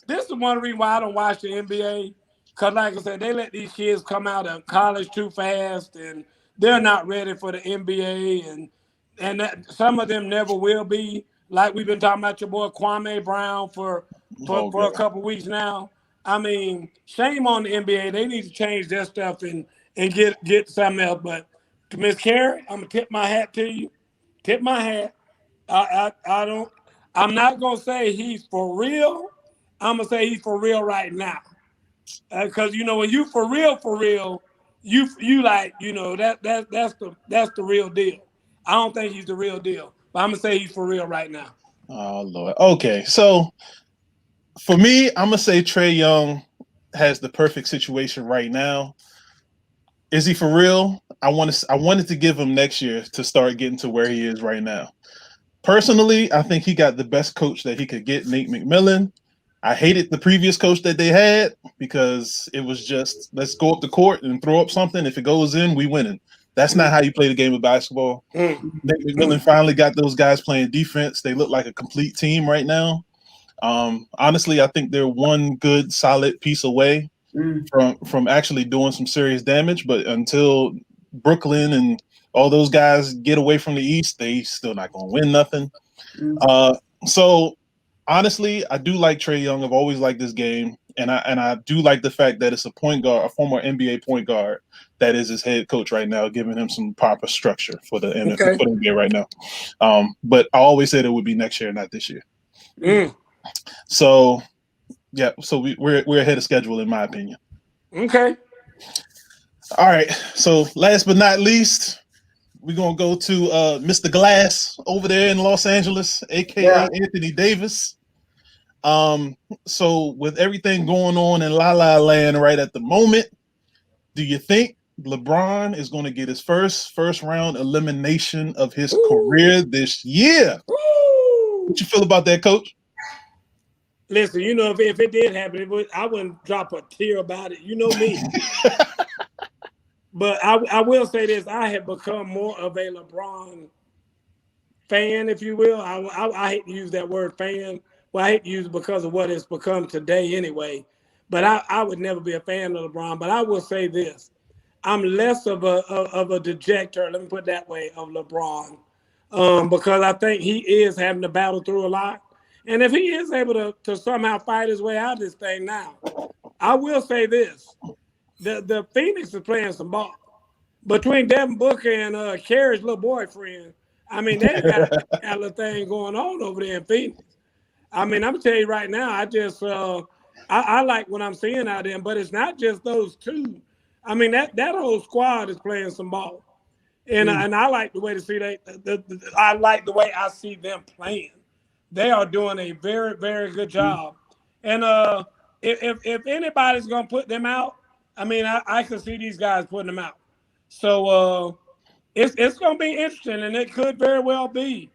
this is one reason why I don't watch the NBA. Because, like I said, they let these kids come out of college too fast, and they're not ready for the NBA, and that, some of them never will be. Like we've been talking about your boy Kwame Brown for a couple weeks now. I mean, shame on the NBA. They need to change their stuff and get something else. But to Miss Carey, I'm gonna tip my hat to you. Tip my hat. I'm not gonna say he's for real. I'm gonna say he's for real right now. Because when you for real, you like that's the real deal. I don't think he's the real deal, but I'm gonna say he's for real right now. Oh Lord. Okay, so for me, I'm gonna say Trae Young has the perfect situation right now. Is he for real? I wanted to give him next year to start getting to where he is right now. Personally, I think he got the best coach that he could get, Nate McMillan. I hated the previous coach that they had, because it was just, let's go up the court and throw up something. If it goes in, we winning. That's not how you play the game of basketball. Nate McMillan finally got those guys playing defense. They look like a complete team right now. Honestly, I think they're one good, solid piece away from actually doing some serious damage. But until Brooklyn and all those guys get away from the East, they still not going to win nothing. So honestly, I do like Trae Young. I've always liked this game, and I do like the fact that it's a point guard, a former NBA point guard, that is his head coach right now, giving him some proper structure for the NBA right now. But I always said it would be next year, not this year. So yeah, so we're ahead of schedule in my opinion. Okay. All right. So last but not least, we're gonna go to Mr. Glass over there in Los Angeles, aka Anthony Davis. So with everything going on in La La Land right at the moment, do you think LeBron is going to get his first round elimination of his career this year? What you feel about that, Coach? Listen, you know, if it did happen, I wouldn't drop a tear about it. You know me. But I will say this: I have become more of a LeBron fan, if you will. I hate to use that word fan. Well, I hate to use it because of what it's become today anyway. But I would never be a fan of LeBron. But I will say this. I'm less of a dejector, let me put it that way, of LeBron. Because I think he is having to battle through a lot. And if he is able to somehow fight his way out of this thing now, I will say this. The Phoenix is playing some ball. Between Devin Booker and Kerry's little boyfriend, I mean, they got a little thing going on over there in Phoenix. I mean, I'm telling you right now, I just I like what I'm seeing out there, but it's not just those two. I mean, that whole squad is playing some ball, and I like the way to see I like the way I see them playing. They are doing a very, very good job, and if anybody's gonna put them out, I mean, I can see these guys putting them out. So it's gonna be interesting, and it could very well be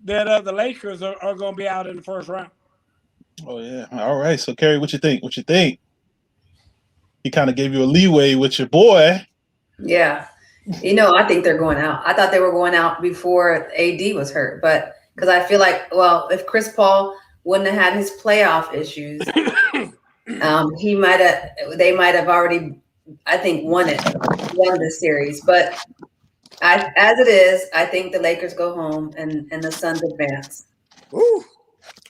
that the Lakers are gonna be out in the first round. Oh yeah. All right. So Kerry, what you think? He kind of gave you a leeway with your boy. Yeah. You know, I think they're going out. I thought they were going out before AD was hurt, but because I feel like, well, if Chris Paul wouldn't have had his playoff issues, they might have already, I think, won the series. But as it is, I think the Lakers go home and the Suns advance. Ooh.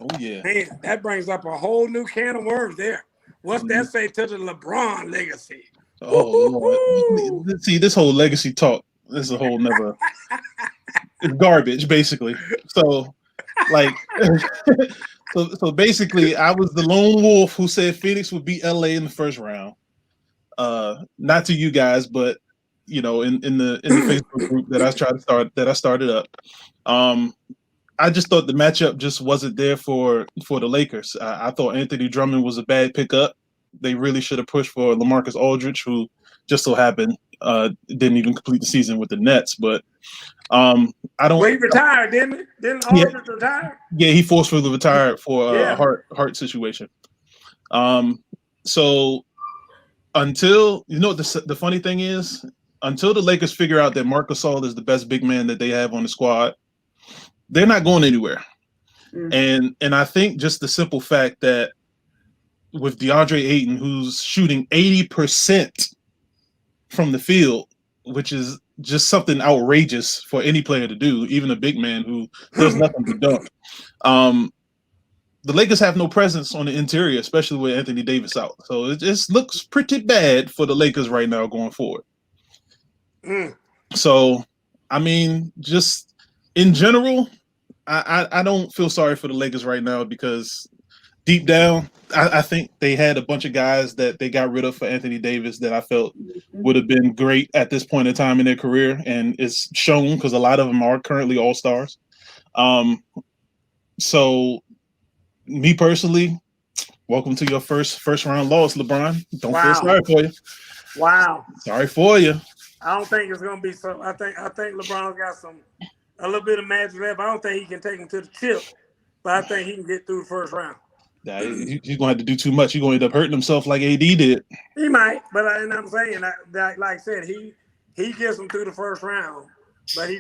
Oh yeah. Man, that brings up a whole new can of worms there. What's that say to the LeBron legacy? Oh Lord. See, this whole legacy talk, this is a whole never it's garbage, basically. So like so basically I was the lone wolf who said Phoenix would beat LA in the first round. Not to you guys, but you know, in the Facebook group that I started up. I just thought the matchup just wasn't there for the Lakers. I thought Anthony Drummond was a bad pickup. They really should have pushed for LaMarcus Aldridge, who just so happened didn't even complete the season with the Nets. But I don't. Well, he retired, didn't he? Didn't Aldridge retire? Yeah, he forcefully retired for a heart situation. So until the funny thing is, until the Lakers figure out that Marc Gasol is the best big man that they have on the squad, they're not going anywhere. And I think just the simple fact that with DeAndre Ayton, who's shooting 80% from the field, which is just something outrageous for any player to do, even a big man who does nothing but dunk. The Lakers have no presence on the interior, especially with Anthony Davis out. So it just looks pretty bad for the Lakers right now going forward. So, I mean, just in general, I don't feel sorry for the Lakers right now because deep down, I think they had a bunch of guys that they got rid of for Anthony Davis that I felt would have been great at this point in time in their career, and it's shown because a lot of them are currently all-stars. So, me personally, welcome to your first round loss, LeBron. Don't feel sorry for you. Wow. Sorry for you. I don't think it's gonna be so. I think LeBron's got a little bit of magic left. I don't think he can take him to the chip, but I think he can get through the first round. Yeah, he's gonna have to do too much. He's gonna end up hurting himself like AD did. He might, but I'm saying that, like I said, he gets him through the first round, but he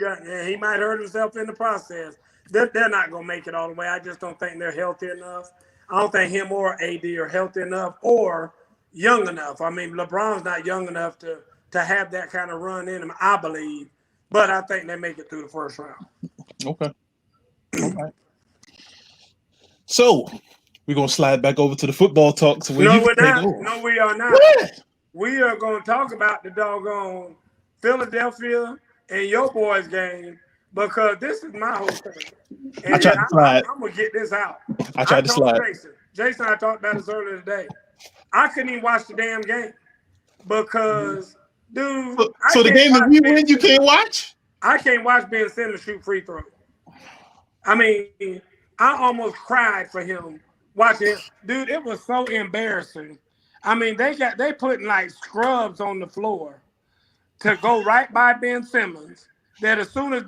might hurt himself in the process. They're not gonna make it all the way. I just don't think they're healthy enough. I don't think him or AD are healthy enough or young enough. I mean, LeBron's not young enough to have that kind of run in him, I believe. But I think they make it through the first round. Okay. All right. So we're gonna slide back over to the football talk. So no, we're not. No, we are not. What? We are going to talk about the doggone Philadelphia and your boys game because this is my whole thing. And I tried to slide. I'm gonna get this out. I tried to slide. Jason, I talked about this earlier today. I couldn't even watch the damn game because, dude. So the game that we win, you can't watch? I can't watch Ben Simmons shoot free throws. I mean, I almost cried for him Watch it, dude. It was so embarrassing. I mean, they putting like scrubs on the floor to go right by Ben Simmons. That as soon as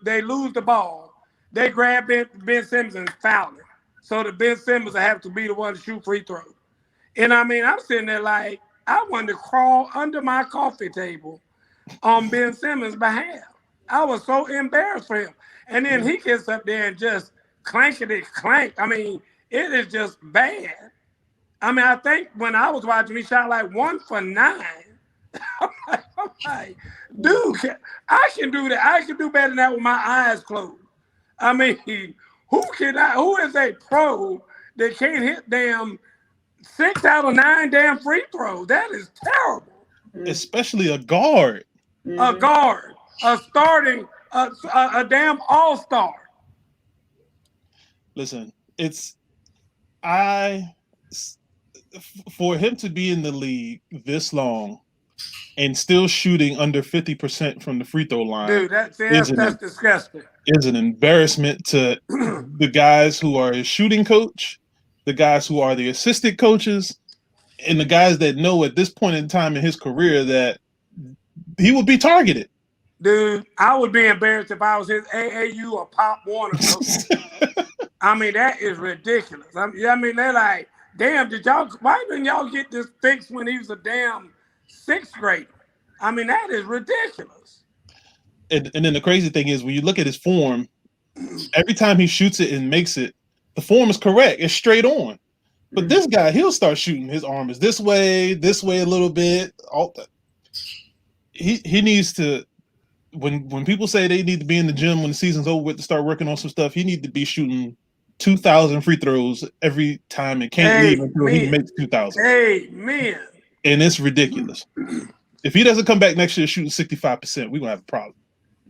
they lose the ball, they grab Ben Simmons and foul him. So the Ben Simmons will have to be the one to shoot free throws. And I mean, I'm sitting there like I wanted to crawl under my coffee table on Ben Simmons' behalf. I was so embarrassed for him. And then he gets up there and just clankety clank. I mean, it is just bad. I mean, I think when I was watching, he shot like 1 for 9. I'm like, dude, I can do that. I can do better than that with my eyes closed. I mean, who is a pro that can't hit damn 6 out of 9 damn free throws? That is terrible. Especially a guard. A guard, a starting, a damn all-star. Listen, for him to be in the league this long and still shooting under 50% from the free throw line, dude, that's disgusting. Is an embarrassment to the guys who are his shooting coach, the guys who are the assistant coaches, and the guys that know at this point in time in his career that he would be targeted. Dude, I would be embarrassed if I was his AAU or Pop Warner coach. I mean, that is ridiculous. I mean, they're like, damn, why didn't y'all get this fixed when he was a damn 6th grader? I mean, that is ridiculous. And then the crazy thing is, when you look at his form, every time he shoots it and makes it, the form is correct. It's straight on. But this guy, he'll start shooting. His arm is this way a little bit. He needs to, when people say they need to be in the gym when the season's over with to start working on some stuff, he needs to be shooting 2,000 free throws every time and can't leave until he makes 2,000. Amen. And it's ridiculous. If he doesn't come back next year shooting 65%, we're going to have a problem.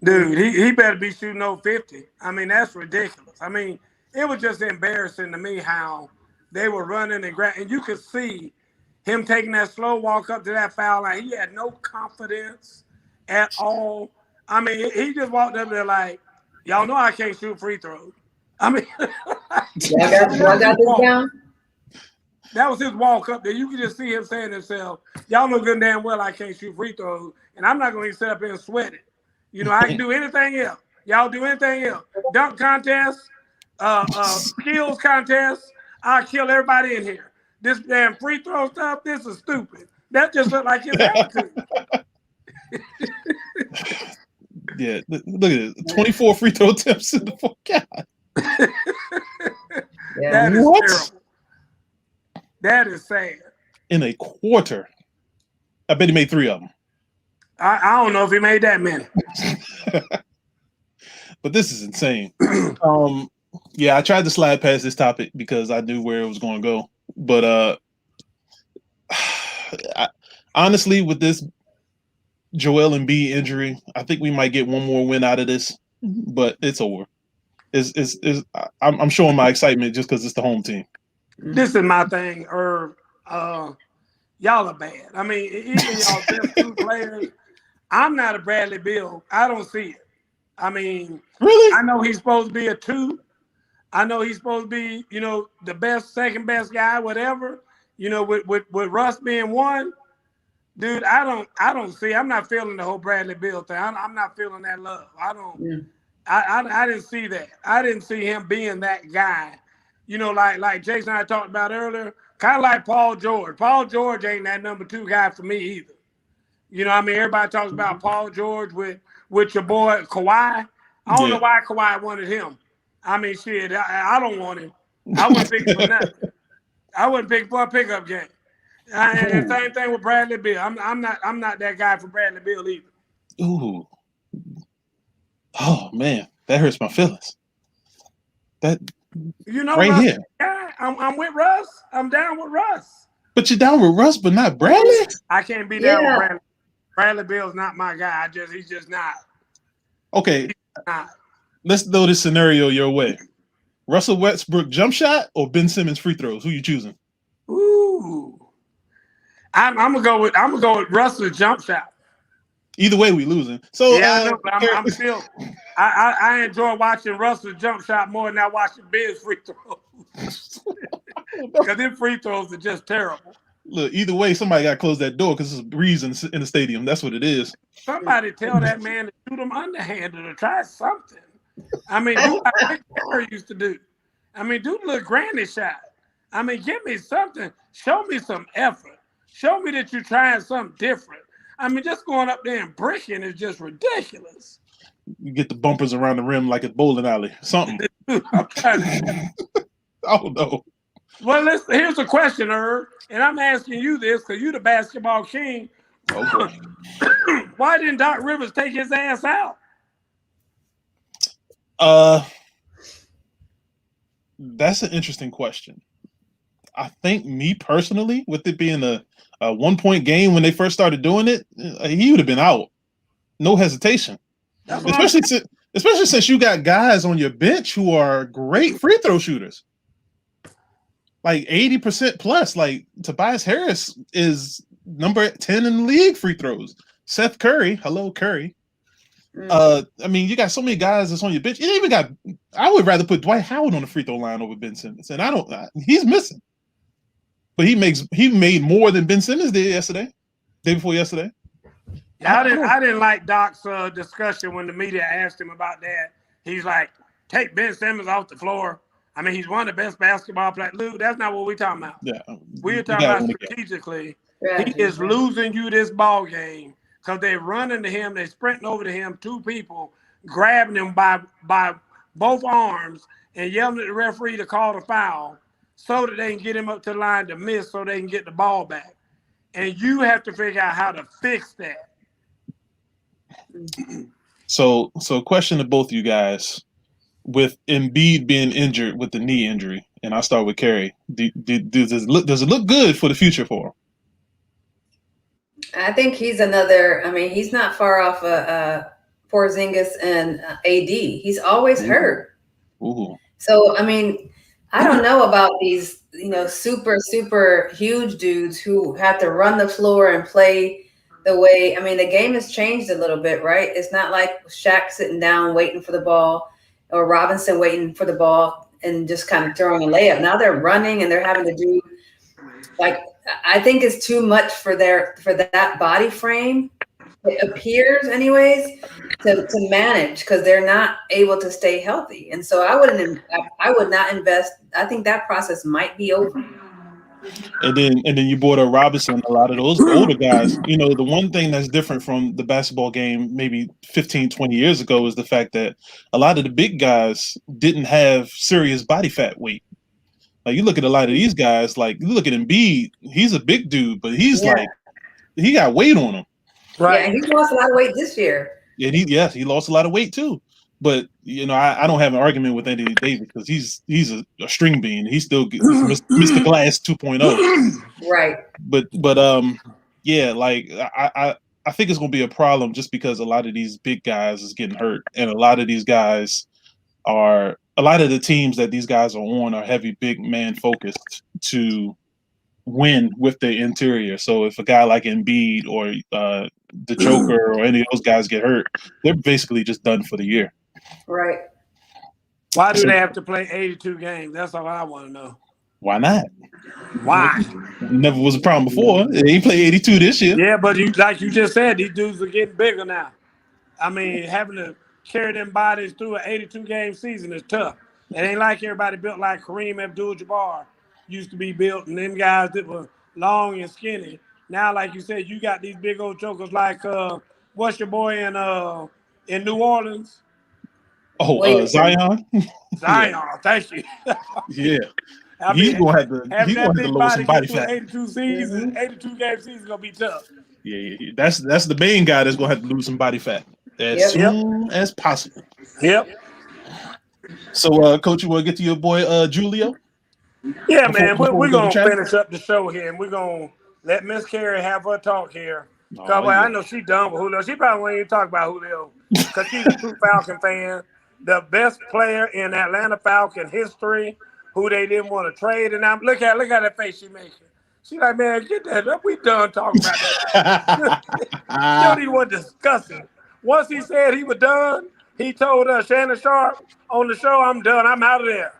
Dude, he better be shooting over 50. I mean, that's ridiculous. I mean, it was just embarrassing to me how they were running and you could see him taking that slow walk up to that foul line. He had no confidence at all. I mean, he just walked up there like, y'all know I can't shoot free throws. I mean, y'all got this down? That was his walk up there. You could just see him saying to himself, y'all know good and damn well I can't shoot free throws, and I'm not going to sit up here and sweat it. You know, I can do anything else. Y'all do anything else. Dunk contest, skills contest, I'll kill everybody in here. This damn free throw stuff, this is stupid. That just looked like his attitude. Yeah, look at it. 24 free throw attempts in the fourth. God. That is terrible. That is sad. In a quarter. I bet he made 3 of them. I don't know if he made that many. But this is insane. Yeah, I tried to slide past this topic because I knew where it was going to go. But honestly, with this Joel Embiid injury, I think we might get one more win out of this, but it's over. I'm showing my excitement just because it's the home team. This is my thing, Irv. Y'all are bad. I mean, even y'all best 2 players. I'm not a Bradley Beal. I don't see it. I mean, really? I know he's supposed to be a 2. I know he's supposed to be, you know, the best, second best guy, whatever. You know, with Russ being 1, dude, I don't see. I'm not feeling the whole Bradley Beal thing. I'm not feeling that love. I don't. Yeah. I didn't see that. I didn't see him being that guy. You know, like Jason and I talked about earlier, kind of like Paul George. Paul George ain't that number 2 guy for me either. You know, I mean, everybody talks about Paul George with your boy Kawhi. I don't know why Kawhi wanted him. I mean, shit, I don't want him. I wouldn't pick him for nothing. I wouldn't pick for a pickup game. And the same thing with Bradley Beal. I'm not that guy for Bradley Beal either. Ooh. Oh man, that hurts my feelings. That you know right Russ, here. I'm with Russ. I'm down with Russ. But you're down with Russ, but not Bradley? I can't be down with Bradley. Bradley Beal's not my guy. He's just not. Okay. Not. Let's throw this scenario your way. Russell Westbrook jump shot or Ben Simmons free throws? Who you choosing? Ooh. I'm gonna go with Russell's jump shot. Either way, we losing. So yeah, I know, but I'm still. I enjoy watching Russell's jump shot more than I watching Ben's free throws. because them free throws are just terrible. Look, either way, somebody got to close that door because there's a breeze in the stadium. That's what it is. Somebody tell that man to shoot him underhanded or try something. I mean, do like Rick Barry used to do. I mean, do a little granny shot. I mean, give me something. Show me some effort. Show me that you're trying something different. I mean, just going up there and bricking is just ridiculous. You get the bumpers around the rim like a bowling alley. Something. I'm trying to. I don't know. Well, here's a question, Herb, and I'm asking you this because you're the basketball king. Okay. Why didn't Doc Rivers take his ass out? That's an interesting question. I think me personally, with it being a 1-point game when they first started doing it, he would have been out. No hesitation. Especially since you got guys on your bench who are great free throw shooters. Like 80% plus. Like Tobias Harris is number 10 in the league free throws. Seth Curry, hello Curry. I mean, you got so many guys that's on your bench. You even got. I would rather put Dwight Howard on the free throw line over Ben Simmons, and he's missing. But he made more than Ben Simmons did day before yesterday. Yeah, I didn't like Doc's discussion when the media asked him about that. He's like, take Ben Simmons off the floor. I mean, he's one of the best basketball players. Luke, that's not what we're talking about. Yeah, we're talking about strategically. He is losing you this ball game because they're running to him, they're sprinting over to him, two people grabbing him by both arms and yelling at the referee to call the foul so that they can get him up to the line to miss so they can get the ball back. And you have to figure out how to fix that. So question to both of you guys. With Embiid being injured with the knee injury, and I'll start with Kerry. Does it look good for the future for him? I think he's another. I mean, he's not far off Porzingis and AD. He's always hurt. Ooh. So I mean, I don't know about these, super huge dudes who have to run the floor and play the way. I mean, the game has changed a little bit, right? It's not like Shaq sitting down waiting for the ball, or Robinson waiting for the ball and just kind of throwing a layup. Now they're running and they're having to do, like, I think it's too much for that body frame, it appears anyways, to manage, because they're not able to stay healthy. And so I would not invest. I think that process might be over. And then you brought up Robinson, a lot of those older guys. The one thing that's different from the basketball game maybe 15, 20 years ago is the fact that a lot of the big guys didn't have serious body fat weight. Like, you look at a lot of these guys, like you look at Embiid, he's a big dude, but he's like, he got weight on him. Right. Yeah, and he lost a lot of weight this year. Yeah, he lost a lot of weight too. But I don't have an argument with Anthony Davis because he's a string bean. He still gets Mr. Glass 2.0. Right. But yeah, like I think it's gonna be a problem just because a lot of these big guys is getting hurt, and a lot of the teams that these guys are on are heavy big man focused to win with the interior. So if a guy like Embiid or the Joker or any of those guys get hurt, they're basically just done for the year. Right. Why do they have to play 82 games? That's all I want to know. Why not? Why? Never was a problem before. They ain't play 82 this year. Yeah, but like you just said, these dudes are getting bigger now. I mean, having to carry them bodies through an 82-game season is tough. It ain't like everybody built like Kareem Abdul-Jabbar used to be built, and them guys that were long and skinny. Now, like you said, you got these big old jokers like what's your boy in New Orleans? Oh, Zion. Zion, thank you. Yeah. I mean, he's gonna have to lose some body fat. 82 game season gonna be tough. Yeah. That's the main guy that's gonna have to lose some body fat as soon as possible. Yep. So, Coach, you want to get to your boy Julio? Yeah, man. We're gonna finish up the show here, and we're gonna let Miss Carey have her talk here. I know she's done with Julio. She probably won't even talk about Julio because she's a true Falcon fan. The best player in Atlanta Falcon history, who they didn't want to trade. And I'm look at that face she making. She's like, man, get that up. We done talking about that. You don't even want to discuss it. Once he said he was done, he told us, Shannon Sharp, on the show, I'm done. I'm out of there.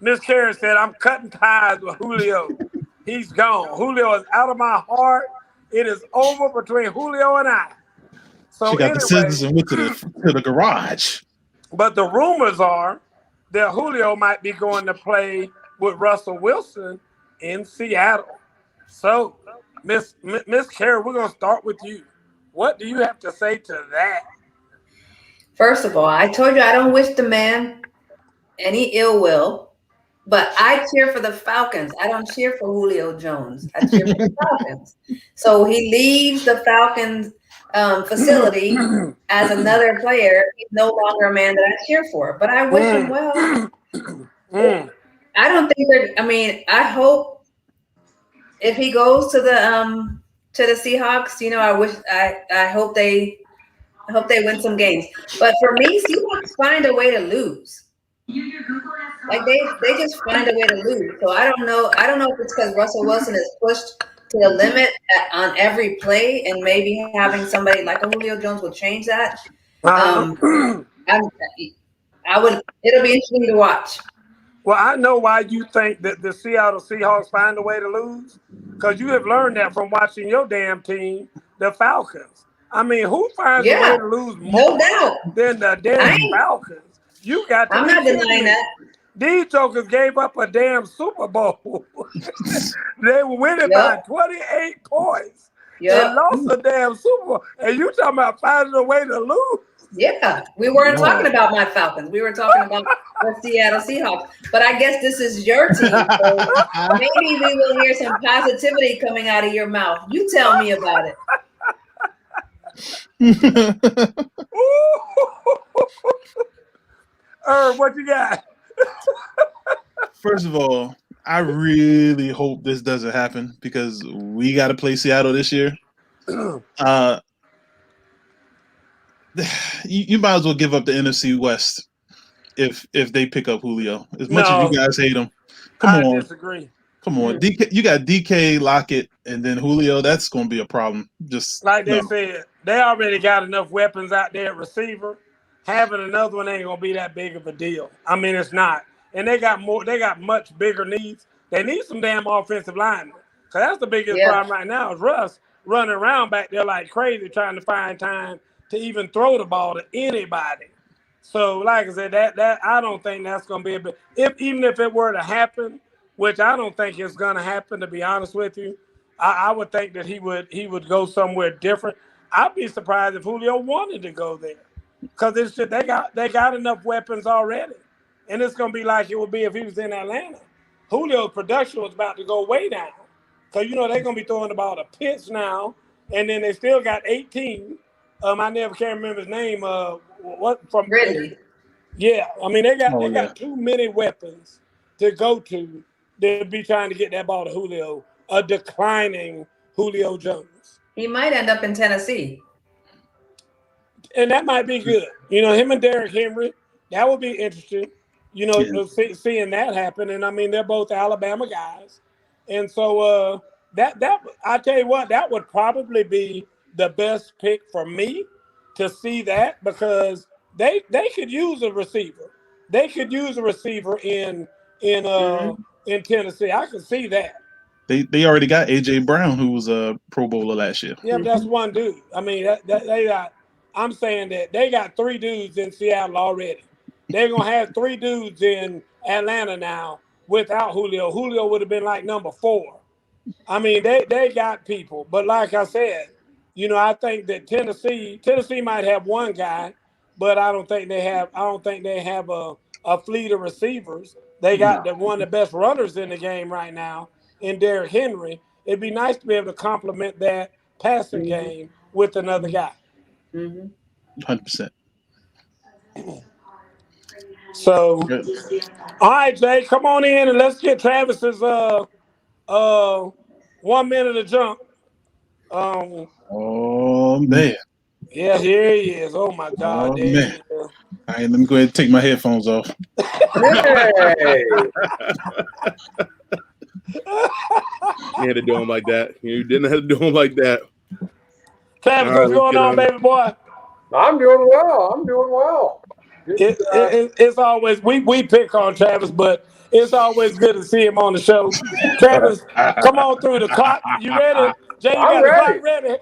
Miss Carey said, I'm cutting ties with Julio. He's gone. Julio is out of my heart. It is over between Julio and I. So She got the anyway, scissors and went to the garage. but the rumors are that Julio might be going to play with Russell Wilson in Seattle. So, Miss Carey, we're going to start with you. What do you have to say to that? First of all, I told you I don't wish the man any ill will, but I cheer for the Falcons. I don't cheer for Julio Jones. I cheer for the Falcons. So he leaves the Falcons facility as another player. He's no longer a man that I cheer for, but I wish him well. I don't think that. I mean, I hope if he goes to the Seahawks, you know, I hope they win some games. But for me, Seahawks find a way to lose. Like they just find a way to lose. So I don't know if it's because Russell Wilson is pushed to the limit on every play, and maybe having somebody like a Julio Jones will change that. It'll be interesting to watch. Well, I know why you think that the Seattle Seahawks find a way to lose, because you have learned that from watching your damn team, the Falcons. I mean, who finds a way to lose more than the damn Falcons? You got to. I'm not denying that. These jokers gave up a damn Super Bowl. They were winning by 28 points. They lost the damn Super Bowl. And you talking about finding a way to lose? Yeah, we weren't talking about my Falcons. We were talking about the Seattle Seahawks. But I guess this is your team. So maybe we will hear some positivity coming out of your mouth. You tell me about it. What you got? First of all, I really hope this doesn't happen because we got to play Seattle this year. You might as well give up the NFC West if they pick up Julio. As much as you guys hate him, I disagree. Come on, DK, you got DK, Lockett, and then Julio. That's going to be a problem. Just like they said, they already got enough weapons out there at receiver. Having another one ain't gonna be that big of a deal. I mean, it's not. And they got more. They got much bigger needs. They need some damn offensive linemen. Cause that's the biggest problem right now is Russ running around back there like crazy trying to find time to even throw the ball to anybody. So, like I said, that I don't think that's gonna be a big. Even if it were to happen, which I don't think it's gonna happen, to be honest with you, I would think that he would go somewhere different. I'd be surprised if Julio wanted to go there. Because it's just they got enough weapons already. And it's gonna be like it would be if he was in Atlanta. Julio's production was about to go way down. Because you know they're gonna be throwing the ball to pitch now, and then they still got 18. I never can remember his name. What from Ridley. Yeah, I mean they got too many weapons to go to. They'll be trying to get that ball to Julio, a declining Julio Jones. He might end up in Tennessee. And that might be good. You know, him and Derrick Henry, that would be interesting. You know, seeing that happen. And I mean, they're both Alabama guys. And so that I tell you what, that would probably be the best pick for me to see that, because they could use a receiver. They could use a receiver in Tennessee. I could see that. They already got AJ Brown, who was a Pro Bowler last year. Yeah, but that's one dude. I mean, they got. I'm saying that they got 3 dudes in Seattle already. They're going to have 3 dudes in Atlanta now without Julio. Julio would have been like number 4. I mean, they got people. But like I said, you know, I think that Tennessee might have one guy, but I don't think they have a fleet of receivers. They got one of the best runners in the game right now in Derrick Henry. It'd be nice to be able to complement that passing game with another guy. 100%. So, all right, Jay, come on in and let's get Travis's 1 minute of jump. Oh man. Yeah, here he is. Oh my God. Oh man. All right, let me go ahead and take my headphones off. Hey. You had to do him like that. You didn't have to do him like that. Travis, what's going on, baby boy? I'm doing well. It's always we pick on Travis, but it's always good to see him on the show. Travis, come on through the clock. You ready? Jay, you I'm got the ready. clock ready?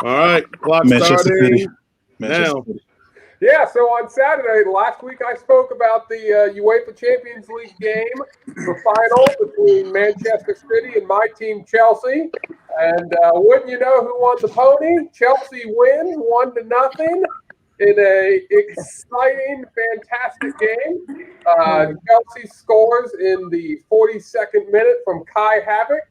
All right, clock Manchester City. starting Manchester now. City. Yeah, so on Saturday, last week I spoke about the UEFA Champions League game, the final between Manchester City and my team, Chelsea. And wouldn't you know who won the pony? Chelsea wins 1-0 in a exciting, fantastic game. Chelsea scores in the 42nd minute from Kai Havik.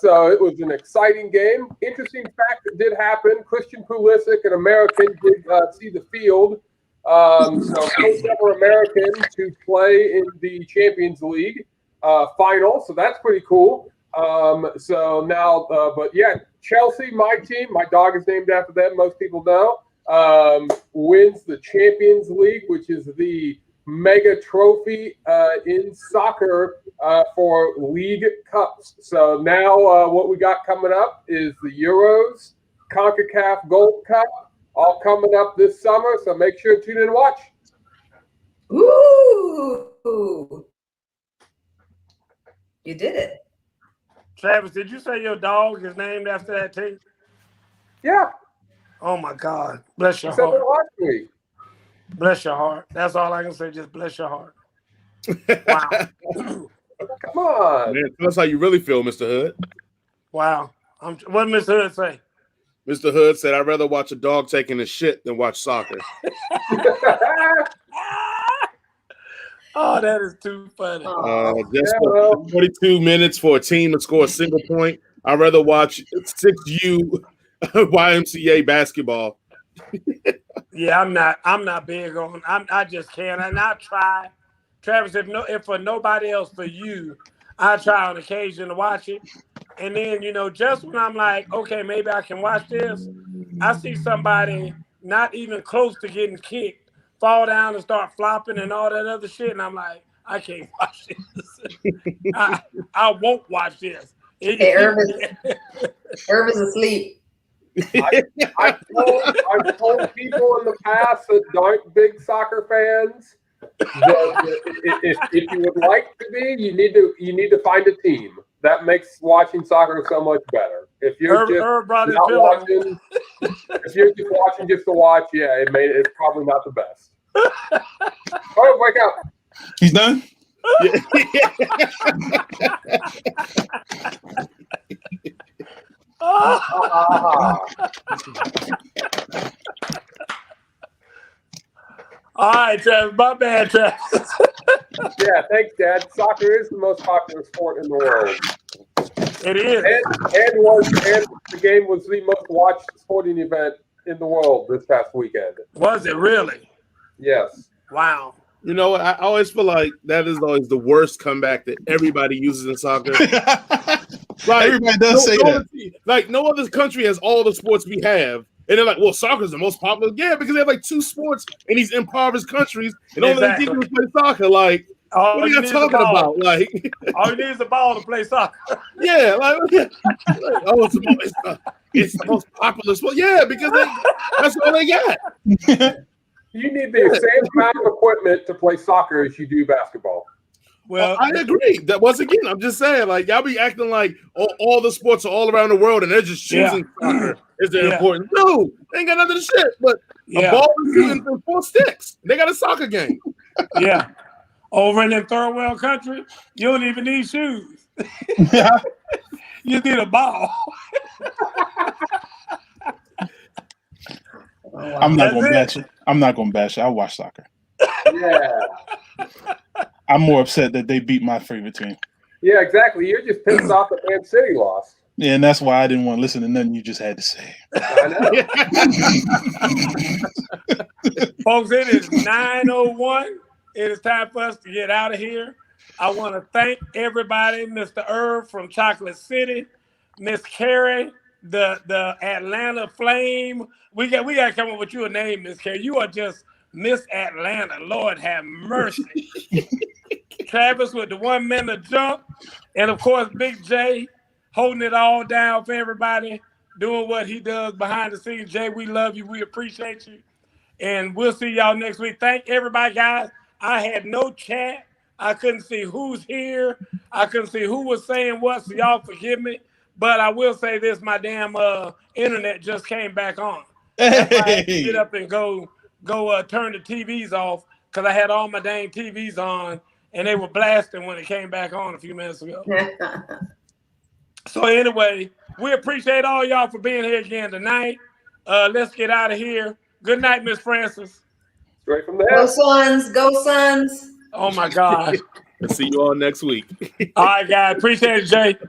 So it was an exciting game. Interesting fact that did happen. Christian Pulisic, an American, did see the field. So first ever American to play in the Champions League final. So that's pretty cool. So now, but yeah, Chelsea, my team, my dog is named after them. Most people know, wins the Champions League, which is the mega trophy in soccer for league cups. So now what we got coming up is the Euros, CONCACAF Gold Cup, all coming up this summer. So make sure to tune in and watch. Ooh. You did it. Travis, did you say your dog is named after that team? Yeah. Oh my God. Bless your I said heart. that last week. Bless your heart. That's all I can say. Just bless your heart. Wow. Come on. Man, tell us how you really feel, Mr. Hood. Wow. What did Mr. Hood say? Mr. Hood said, I'd rather watch a dog taking a shit than watch soccer. Oh, that is too funny. Just for 42 minutes for a team to score a single point. I'd rather watch 6U YMCA basketball. Yeah, I'm not big on. I just can't. And I try, Travis. If for nobody else, for you, I try on occasion to watch it. And then just when I'm like, okay, maybe I can watch this, I see somebody not even close to getting kicked fall down and start flopping and all that other shit, and I'm like, I can't watch this. I won't watch this. Hey, Irv is asleep. I've told people in the past that aren't big soccer fans that if you would like to be, you need to find a team. That makes watching soccer so much better. If you're just not watching, if you're just watching just to watch, yeah, it's probably not the best. Oh, wake up! He's done. All right, Travis. My bad, Travis. Yeah, thanks, Dad. Soccer is the most popular sport in the world. It is. And the game was the most watched sporting event in the world this past weekend. Was it really? Yes. Wow. You know, I always feel like that is always the worst comeback that everybody uses in soccer. Like, everybody does say that. Like, no other country has all the sports we have. And they're like, well, soccer is the most popular. Yeah, because they have like 2 sports in these impoverished countries, and all they do is play soccer. Like, what are you talking about? Like, all you need is a ball to play soccer. Yeah, oh, it's the most popular sport. Yeah, because that's all they got. You need the same amount of equipment to play soccer as you do basketball. Well, I agree. That once again, I'm just saying, like, y'all be acting like all the sports are all around the world, and they're just choosing soccer is important. No, they ain't got nothing to shit. But a ball is shooting through 4 sticks. They got a soccer game. Yeah, over in that third world country, you don't even need shoes. You need a ball. I'm not gonna bash it. I'm not gonna bash it. I watch soccer. Yeah. I'm more upset that they beat my favorite team. Yeah, exactly. You're just pissed off that Man City lost. Yeah, and that's why I didn't want to listen to nothing you just had to say. I know. Folks, it is 9:01. It is time for us to get out of here. I want to thank everybody, Mr. Irv from Chocolate City, Miss Carrie, the Atlanta Flame. We got to come up with you a name, Miss Carrie. You are just Miss Atlanta. Lord have mercy. Travis with the 1 minute jump. And of course, Big J holding it all down for everybody, doing what he does behind the scenes. Jay, we love you. We appreciate you. And we'll see y'all next week. Thank everybody, guys. I had no chat. I couldn't see who's here. I couldn't see who was saying what, so y'all forgive me. But I will say this, my damn internet just came back on. That's why I had to get up and go turn the TVs off, because I had all my dang TVs on, and they were blasting when it came back on a few minutes ago. So anyway, we appreciate all y'all for being here again tonight. Let's get out of here. Good night, Miss Francis. Straight from the Go hip. Suns. Go Suns. Oh, my God. And see you all next week. All right, guys. Appreciate it, Jay.